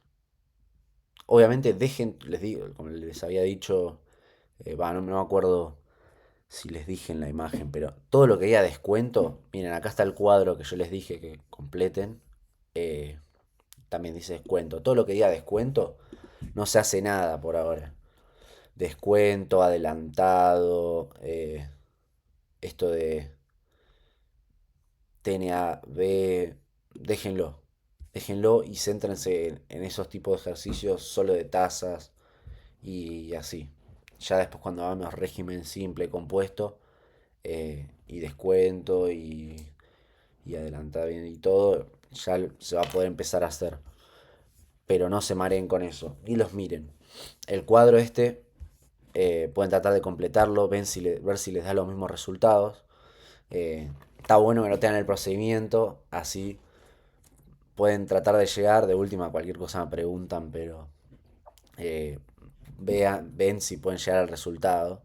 obviamente dejen, les digo, como les había dicho, no me acuerdo si les dije en la imagen, pero todo lo que diga descuento, miren, acá está el cuadro que yo les dije que completen. eh, También dice descuento. Todo lo que diga descuento, no se hace nada por ahora. Descuento, adelantado, esto de TNAB, déjenlo. Déjenlo y céntrense en esos tipos de ejercicios solo de tasas y así. Ya después cuando hagamos régimen simple, compuesto, y descuento y adelantar bien y todo, ya se va a poder empezar a hacer. Pero no se mareen con eso, ni los miren. El cuadro este, pueden tratar de completarlo, ver si les da los mismos resultados. Está bueno que no tengan el procedimiento, así pueden tratar de llegar. De última, cualquier cosa me preguntan, pero eh, ven si pueden llegar al resultado.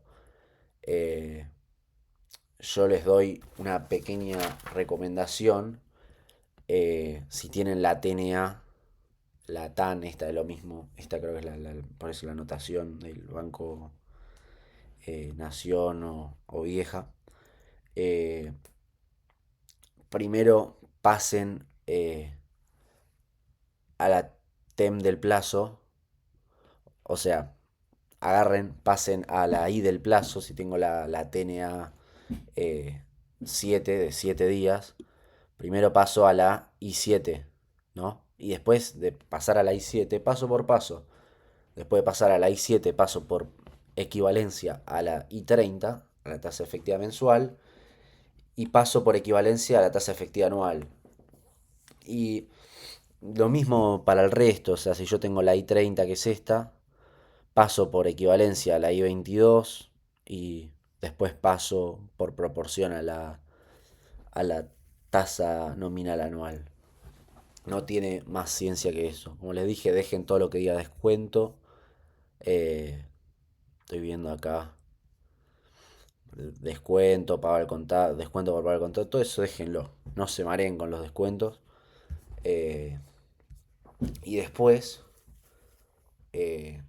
Eh, yo les doy una pequeña recomendación. Si tienen la TNA, la TAN, esta de lo mismo, esta creo que es por eso la anotación del Banco Nación o Vieja. eh, Primero pasen a la TEM del plazo, o sea, pasen a la I del plazo, si tengo la TNA 7 de 7 días, primero paso a la I7, ¿no? Y después de pasar a la I7, paso por paso. Después de pasar a la I7, paso por equivalencia a la I30, a la tasa efectiva mensual, y paso por equivalencia a la tasa efectiva anual. Y lo mismo para el resto, o sea, si yo tengo la I30, que es esta, paso por equivalencia a la I22 y después paso por proporción a la tasa nominal anual. No tiene más ciencia que eso. Como les dije, dejen todo lo que diga descuento. Estoy viendo acá. Descuento, pago al contado, descuento por pagar al contado, todo eso déjenlo. No se mareen con los descuentos. Eh, y después, eh,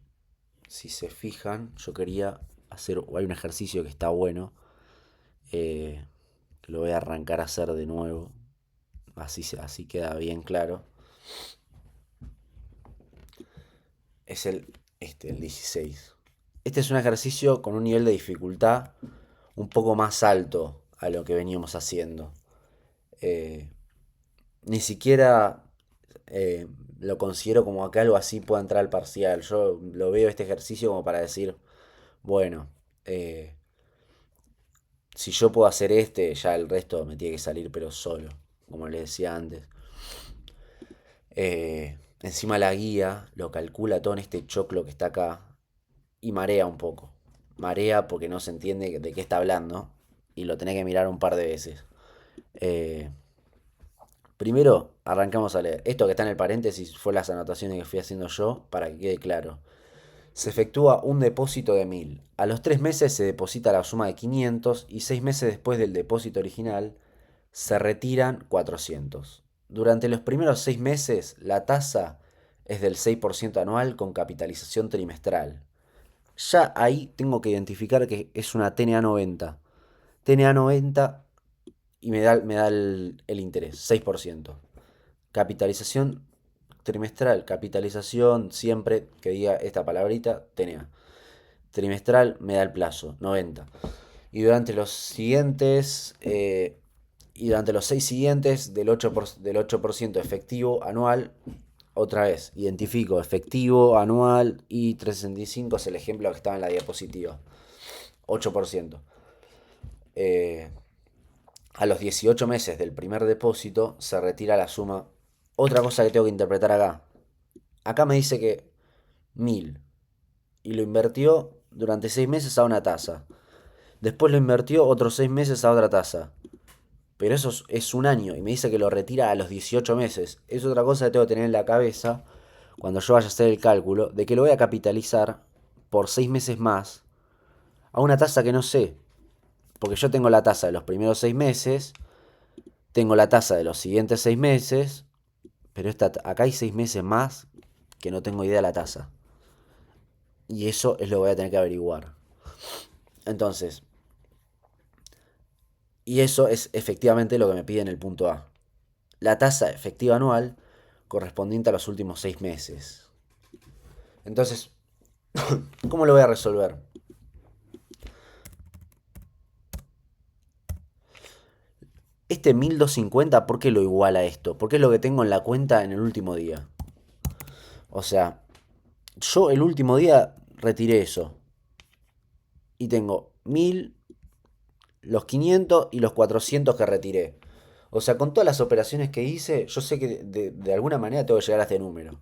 si se fijan, yo quería hacer, hay un ejercicio que está bueno, que lo voy a arrancar a hacer de nuevo, así queda bien claro. Es el 16. Este es un ejercicio con un nivel de dificultad un poco más alto a lo que veníamos haciendo. Eh, Ni siquiera lo considero como que algo así pueda entrar al parcial. Yo lo veo este ejercicio como para decir, bueno, eh, si yo puedo hacer este, ya el resto me tiene que salir pero solo, como les decía antes. Encima la guía lo calcula todo en este choclo que está acá y marea un poco. Marea porque no se entiende de qué está hablando y lo tenés que mirar un par de veces. Eh, Primero, arrancamos a leer. Esto que está en el paréntesis fue las anotaciones que fui haciendo yo para que quede claro. Se efectúa un depósito de 1000. A los 3 meses se deposita la suma de 500 y 6 meses después del depósito original se retiran 400. Durante los primeros 6 meses la tasa es del 6% anual con capitalización trimestral. Ya ahí tengo que identificar que es una TNA 90. TNA 90 y me da el interés, 6%. Capitalización trimestral, capitalización siempre que diga esta palabrita, TNA. Trimestral me da el plazo, 90. Y durante los siguientes, y durante los 6 siguientes del 8% efectivo anual, otra vez, identifico efectivo anual y 365 es el ejemplo que estaba en la diapositiva. 8%. Eh, a los 18 meses del primer depósito se retira la suma. Otra cosa que tengo que interpretar acá. Acá me dice que 1000 y lo invirtió durante 6 meses a una tasa. Después lo invirtió otros 6 meses a otra tasa. Pero eso es un año y me dice que lo retira a los 18 meses. Es otra cosa que tengo que tener en la cabeza cuando yo vaya a hacer el cálculo de que lo voy a capitalizar por 6 meses más a una tasa que no sé. Porque yo tengo la tasa de los primeros 6 meses, tengo la tasa de los siguientes 6 meses, pero acá hay 6 meses más que no tengo idea de la tasa. Y eso es lo que voy a tener que averiguar. Entonces, y eso es efectivamente lo que me pide en el punto A. La tasa efectiva anual correspondiente a los últimos 6 meses. Entonces, ¿cómo lo voy a resolver? Este 1250, ¿por qué lo iguala a esto? Porque es lo que tengo en la cuenta en el último día. O sea, yo el último día retiré eso. Y tengo 1000, los 500 y los 400 que retiré. O sea, con todas las operaciones que hice, yo sé que de alguna manera tengo que llegar a este número.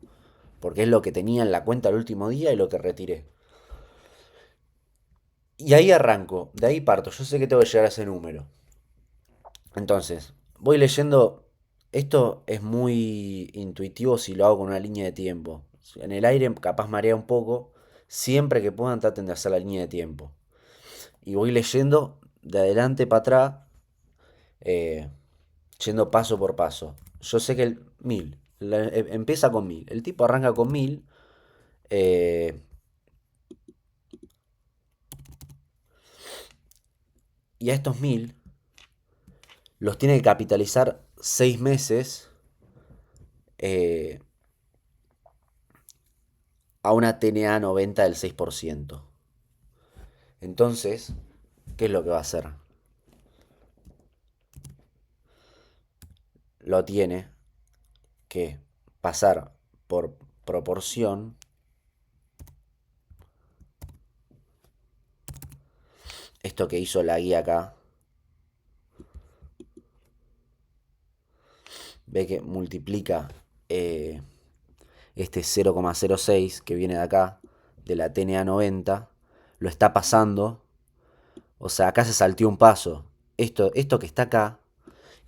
Porque es lo que tenía en la cuenta el último día y lo que retiré. Y ahí arranco, de ahí parto. Yo sé que tengo que llegar a ese número. Entonces, voy leyendo. Esto es muy intuitivo si lo hago con una línea de tiempo. En el aire capaz marea un poco. Siempre que puedan traten de hacer la línea de tiempo. Y voy leyendo de adelante para atrás, eh, yendo paso por paso. Yo sé que el 1000 empieza con 1000. El tipo arranca con 1000. eh, y a estos 1000 los tiene que capitalizar 6 meses eh, a una TNA 90 del 6%. Entonces, ¿qué es lo que va a hacer? Lo tiene que pasar por proporción. Esto que hizo la guía acá. Ve que multiplica este 0,06 que viene de acá, de la TNA 90. Lo está pasando. O sea, acá se salteó un paso. Esto que está acá.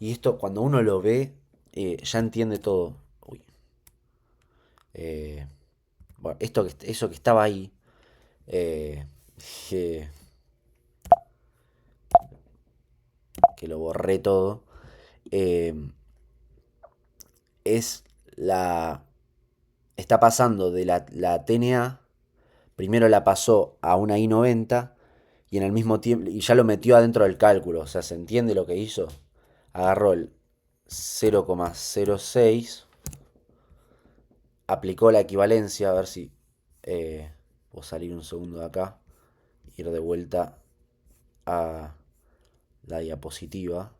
Y esto cuando uno lo ve, ya entiende todo. Uy. Bueno, eso que estaba ahí. eh, que, que lo borré todo. eh, es la... Está pasando de la TNA, primero la pasó a una I90 y en el mismo tiempo, y ya lo metió adentro del cálculo, o sea, ¿se entiende lo que hizo? Agarró el 0,06, aplicó la equivalencia, a ver si puedo salir un segundo de acá, ir de vuelta a la diapositiva.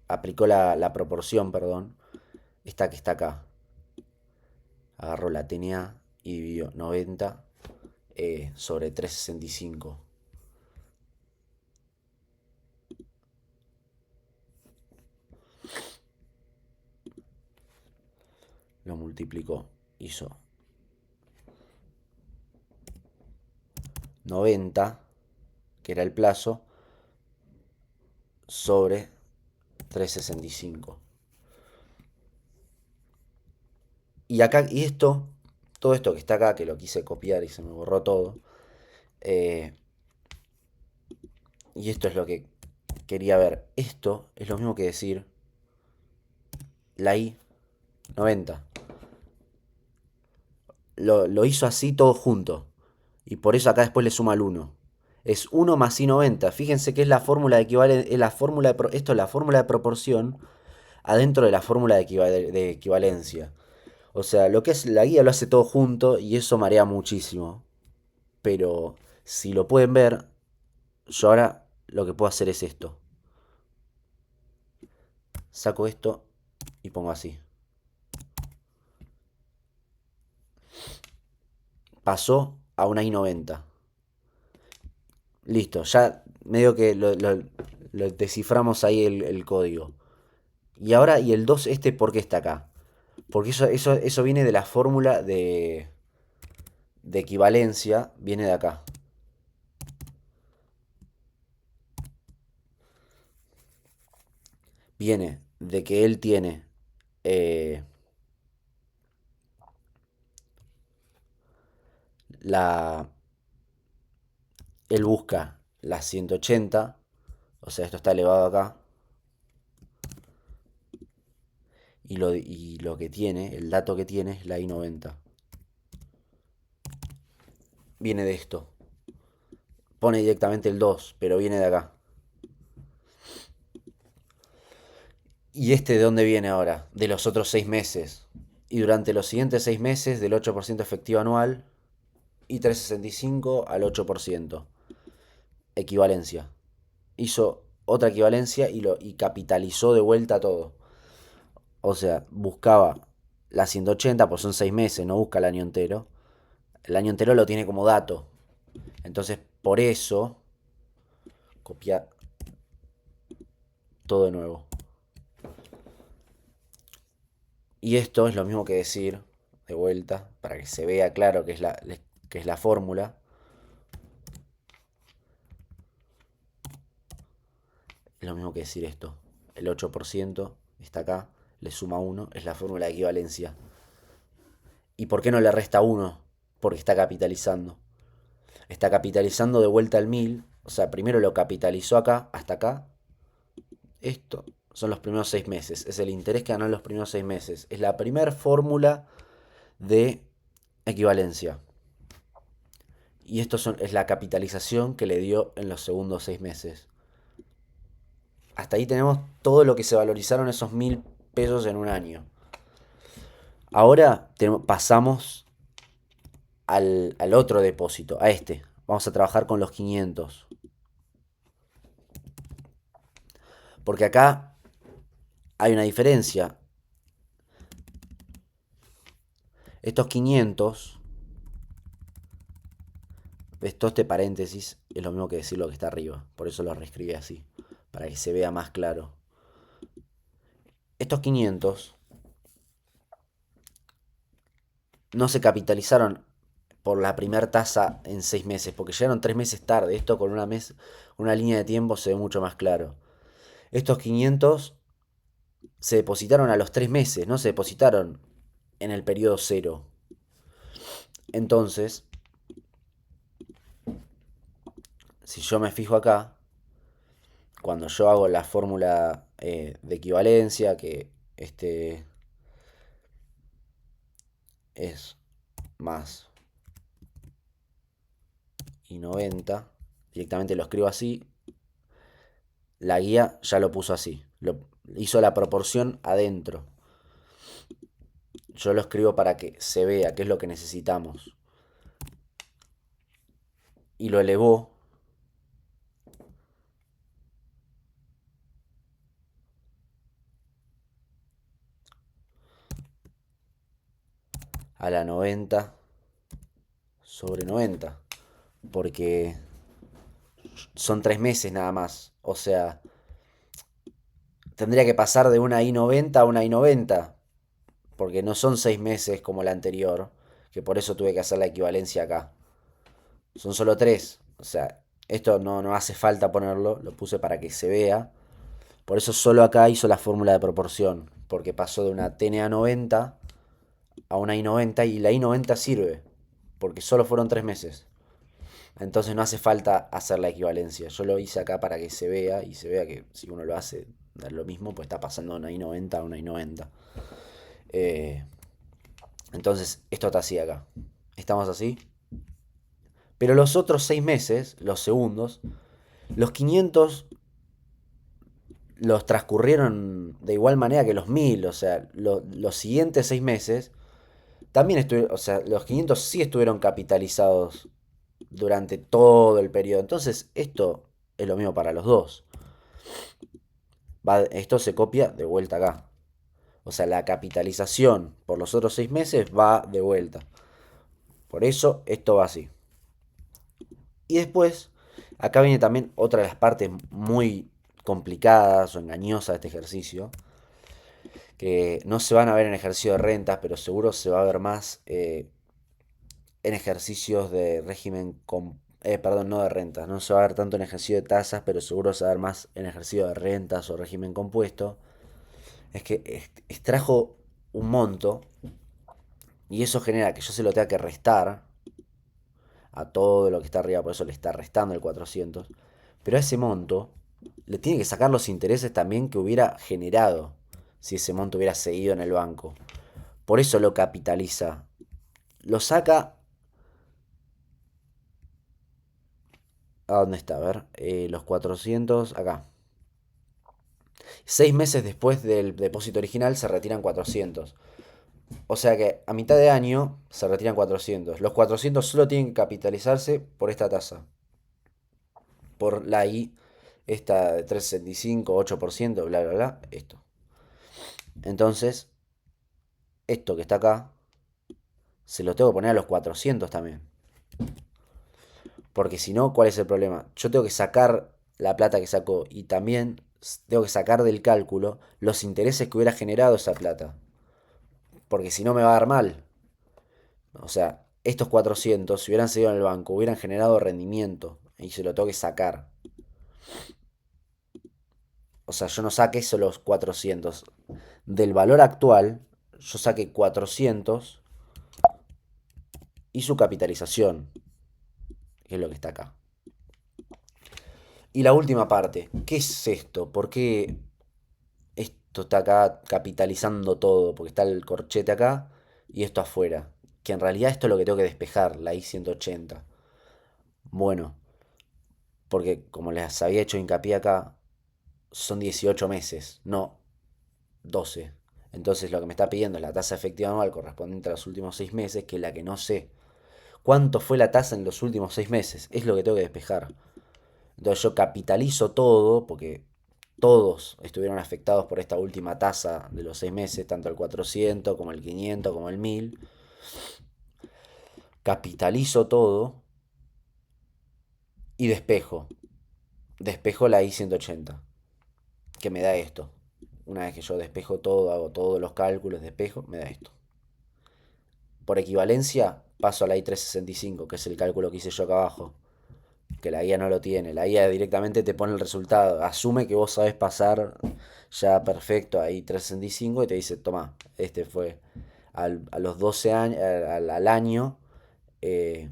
Aplicó la proporción, perdón, esta que está acá. Agarró la TNA y dividió 90 sobre 365. lo multiplicó. Hizo 90, que era el plazo, sobre 365. Y acá, todo esto que está acá, que lo quise copiar y se me borró todo. eh, y esto es lo que quería ver. Esto es lo mismo que decir la I 90. Lo hizo así todo junto. Y por eso acá después le suma el 1. Es 1 más I 90. Fíjense que es la fórmula de equivalencia. Esto es la fórmula de proporción adentro de la fórmula de equivalencia. O sea, lo que es la guía lo hace todo junto y eso marea muchísimo. Pero si lo pueden ver, yo ahora lo que puedo hacer es esto. Saco esto y pongo así. Pasó a una I 90. Listo, ya medio que lo desciframos ahí el código. Y ahora, ¿y el 2 este por qué está acá? Porque eso viene de la fórmula de equivalencia, viene de acá. Viene de que él tiene eh, la... Él busca la 180, o sea, esto está elevado acá. Y lo que tiene, el dato que tiene es la I 90. Viene de esto. Pone directamente el 2, pero viene de acá. ¿Y este de dónde viene ahora? De los otros 6 meses. Y durante los siguientes 6 meses del 8% efectivo anual y 365 al 8%. Equivalencia. Hizo otra equivalencia y capitalizó de vuelta todo. O sea, buscaba la 180, pues son 6 meses, no busca el año entero. El año entero lo tiene como dato. Entonces, por eso, copia todo de nuevo. Y esto es lo mismo que decir, de vuelta, para que se vea claro que es la fórmula. Es lo mismo que decir esto. El 8% está acá, le suma 1, es la fórmula de equivalencia. ¿Y por qué no le resta 1? Porque está capitalizando. Está capitalizando de vuelta al 1000. O sea, primero lo capitalizó acá, hasta acá. Esto son los primeros 6 meses. Es el interés que ganó en los primeros 6 meses. Es la primera fórmula de equivalencia. Y esto es la capitalización que le dio en los segundos 6 meses. Hasta ahí tenemos todo lo que se valorizaron esos 1000 pesos en un año. Ahora pasamos al otro depósito, a este. Vamos a trabajar con los 500. Porque acá hay una diferencia. Estos 500, todo este paréntesis es lo mismo que decir lo que está arriba. Por eso lo reescribí así, para que se vea más claro. Estos 500 no se capitalizaron por la primera tasa en 6 meses, porque llegaron 3 meses tarde. Esto con una línea de tiempo se ve mucho más claro. Estos 500 se depositaron a los 3 meses, no se depositaron en el periodo cero. Entonces, si yo me fijo acá, cuando yo hago la fórmula de equivalencia, que este es más y 90, directamente lo escribo así, la guía ya lo puso así, hizo la proporción adentro. Yo lo escribo para que se vea qué es lo que necesitamos. Y lo elevó a la 90 sobre 90. Porque son 3 meses nada más. O sea, tendría que pasar de una I 90 a una I 90. porque no son 6 meses como la anterior, que por eso tuve que hacer la equivalencia acá. Son solo 3. O sea, esto no hace falta ponerlo, lo puse para que se vea. Por eso solo acá hizo la fórmula de proporción, porque pasó de una TNA 90 a una I90 y la I90 sirve, porque solo fueron 3 meses. Entonces no hace falta hacer la equivalencia. Yo lo hice acá para que se vea y se vea que si uno lo hace, da lo mismo, pues está pasando de una I90 a una I90. Eh, entonces esto está así acá. Estamos así. Pero los otros 6 meses, los segundos, los 500 los transcurrieron de igual manera que los 1000. O sea, los siguientes 6 meses también estuvieron, o sea, los 500 sí estuvieron capitalizados durante todo el periodo. Entonces, esto es lo mismo para los dos. Esto se copia de vuelta acá. O sea, la capitalización por los otros 6 meses va de vuelta. Por eso esto va así. Y después, acá viene también otra de las partes muy complicadas o engañosas de este ejercicio, que no se van a ver en ejercicio de rentas, pero seguro se va a ver más en ejercicios de régimen, perdón, no de rentas, no se va a ver tanto en ejercicio de tasas, pero seguro se va a ver más en ejercicio de rentas o régimen compuesto, es que extrajo un monto y eso genera que yo se lo tenga que restar a todo lo que está arriba, por eso le está restando el 400, pero a ese monto le tiene que sacar los intereses también que hubiera generado si ese monto hubiera seguido en el banco. Por eso lo capitaliza. Lo saca. ¿A dónde está? A ver. Los 400. Acá. 6 meses después del depósito original se retiran 400. O sea que a mitad de año se retiran 400. Los 400 solo tienen que capitalizarse por esta tasa. Por la I, esta de 3,65, 8%, bla, bla, bla. Esto. Entonces, esto que está acá, se lo tengo que poner a los 400 también. Porque si no, ¿cuál es el problema? Yo tengo que sacar la plata que sacó y también tengo que sacar del cálculo los intereses que hubiera generado esa plata. Porque si no me va a dar mal. O sea, estos 400, si hubieran seguido en el banco, hubieran generado rendimiento y se lo tengo que sacar. O sea, yo no saqué solo los 400. Del valor actual, yo saqué 400 y su capitalización, que es lo que está acá. Y la última parte, ¿qué es esto? ¿Por qué esto está acá capitalizando todo? Porque está el corchete acá y esto afuera. Que en realidad esto es lo que tengo que despejar, la I-180. Bueno, porque como les había hecho hincapié acá, son 18 meses, no 12. Entonces lo que me está pidiendo es la tasa efectiva anual correspondiente a los últimos 6 meses, que es la que no sé. ¿Cuánto fue la tasa en los últimos 6 meses? Es lo que tengo que despejar. Entonces yo capitalizo todo, porque todos estuvieron afectados por esta última tasa de los 6 meses, tanto el 400 como el 500 como el 1000. Capitalizo todo y despejo. Despejo la I-180, que me da esto. Una vez que yo despejo todo, hago todos los cálculos, despejo, me da esto. Por equivalencia, paso a la I-365, que es el cálculo que hice yo acá abajo. Que la guía no lo tiene. La guía directamente te pone el resultado. Asume que vos sabés pasar ya perfecto a I-365 y te dice, toma, este fue a los 12 años, al año, eh,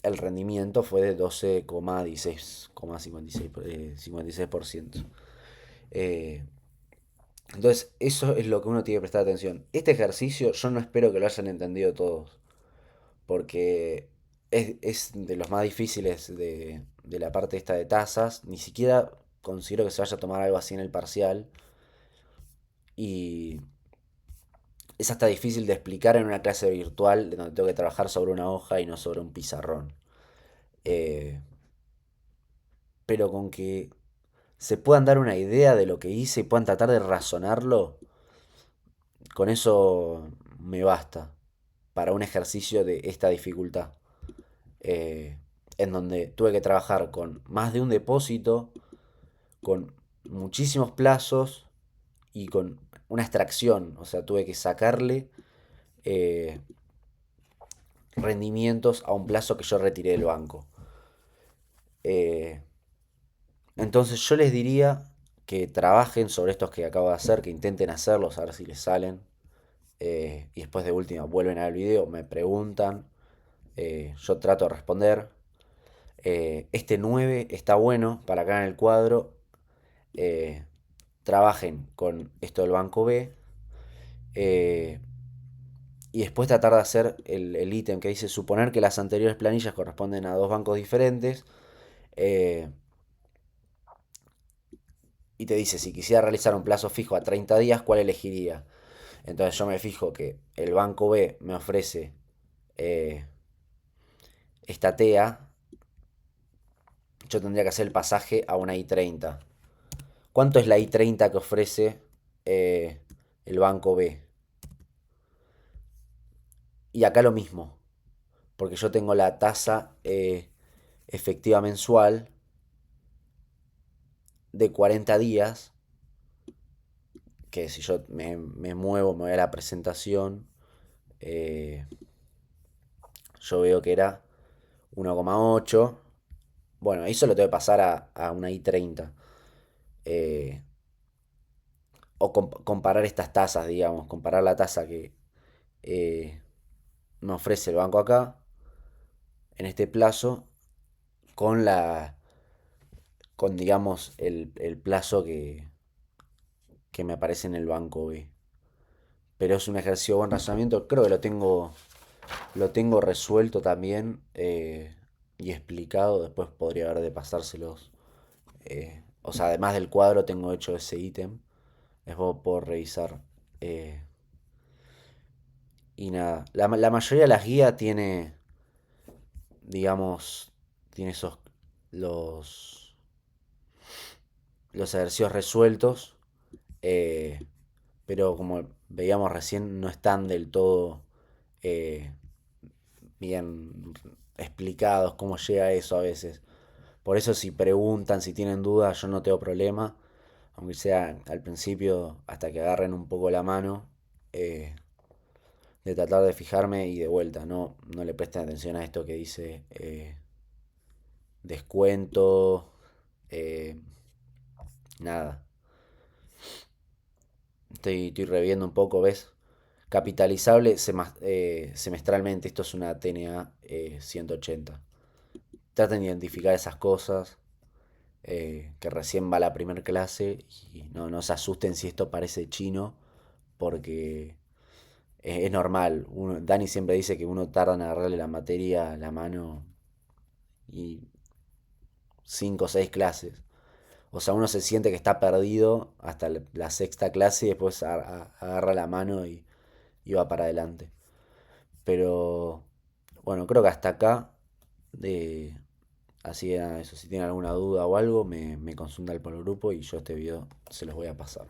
el rendimiento fue de 12,16,56%. Eh, entonces, eso es lo que uno tiene que prestar atención. Este ejercicio yo no espero que lo hayan entendido todos, porque es de los más difíciles de la parte esta de tasas. Ni siquiera considero que se vaya a tomar algo así en el parcial. Y es hasta difícil de explicar en una clase virtual de donde tengo que trabajar sobre una hoja y no sobre un pizarrón. Eh, pero con que se puedan dar una idea de lo que hice y puedan tratar de razonarlo, con eso me basta para un ejercicio de esta dificultad. En donde tuve que trabajar con más de un depósito, con muchísimos plazos y con una extracción. O sea, tuve que sacarle eh, rendimientos a un plazo que yo retiré del banco. Eh, entonces yo les diría que trabajen sobre estos que acabo de hacer, que intenten hacerlos, a ver si les salen. Y después de última vuelven al video, me preguntan, yo trato de responder. Este 9 está bueno para acá en el cuadro. eh, Trabajen con esto del banco B. eh, y después tratar de hacer el ítem que dice suponer que las anteriores planillas corresponden a dos bancos diferentes. eh, y te dice, si quisiera realizar un plazo fijo a 30 días, ¿cuál elegiría? Entonces yo me fijo que el banco B me ofrece eh, esta TEA. Yo tendría que hacer el pasaje a una I-30. ¿Cuánto es la I-30 que ofrece eh, el banco B? Y acá lo mismo, porque yo tengo la tasa efectiva mensual de 40 días, que si yo me muevo, me voy a la presentación, eh, yo veo que era 1,8. Bueno, eso lo tengo que pasar a una I-30. Eh, o comparar estas tasas, digamos, comparar la tasa que eh, me ofrece el banco acá, en este plazo, con con digamos, el plazo que me aparece en el banco B. Pero es un ejercicio de buen razonamiento, creo que lo tengo resuelto también y explicado, después podría haber de pasárselos. O sea, además del cuadro tengo hecho ese ítem, es por revisar. eh, y nada, la mayoría de las guías tiene, digamos, tiene los, los ejercicios resueltos, eh, pero como veíamos recién, no están del todo eh, bien explicados cómo llega a eso a veces. Por eso si preguntan, si tienen dudas, yo no tengo problema, aunque sea al principio, hasta que agarren un poco la mano, eh, de tratar de fijarme y de vuelta, no le presten atención a esto que dice descuento, eh, nada. Estoy reviendo un poco, ¿ves? Capitalizable semestralmente, esto es una TNA 180. Traten de identificar esas cosas, que recién va la primera clase y no se asusten si esto parece chino, porque es normal. Dani siempre dice que uno tarda en agarrarle la materia a la mano y 5 o 6 clases. O sea, uno se siente que está perdido hasta la sexta clase y después agarra la mano y va para adelante. Pero bueno, creo que hasta acá. De, Así era eso. Si tienen alguna duda o algo, me consultan por el grupo y yo este video se los voy a pasar.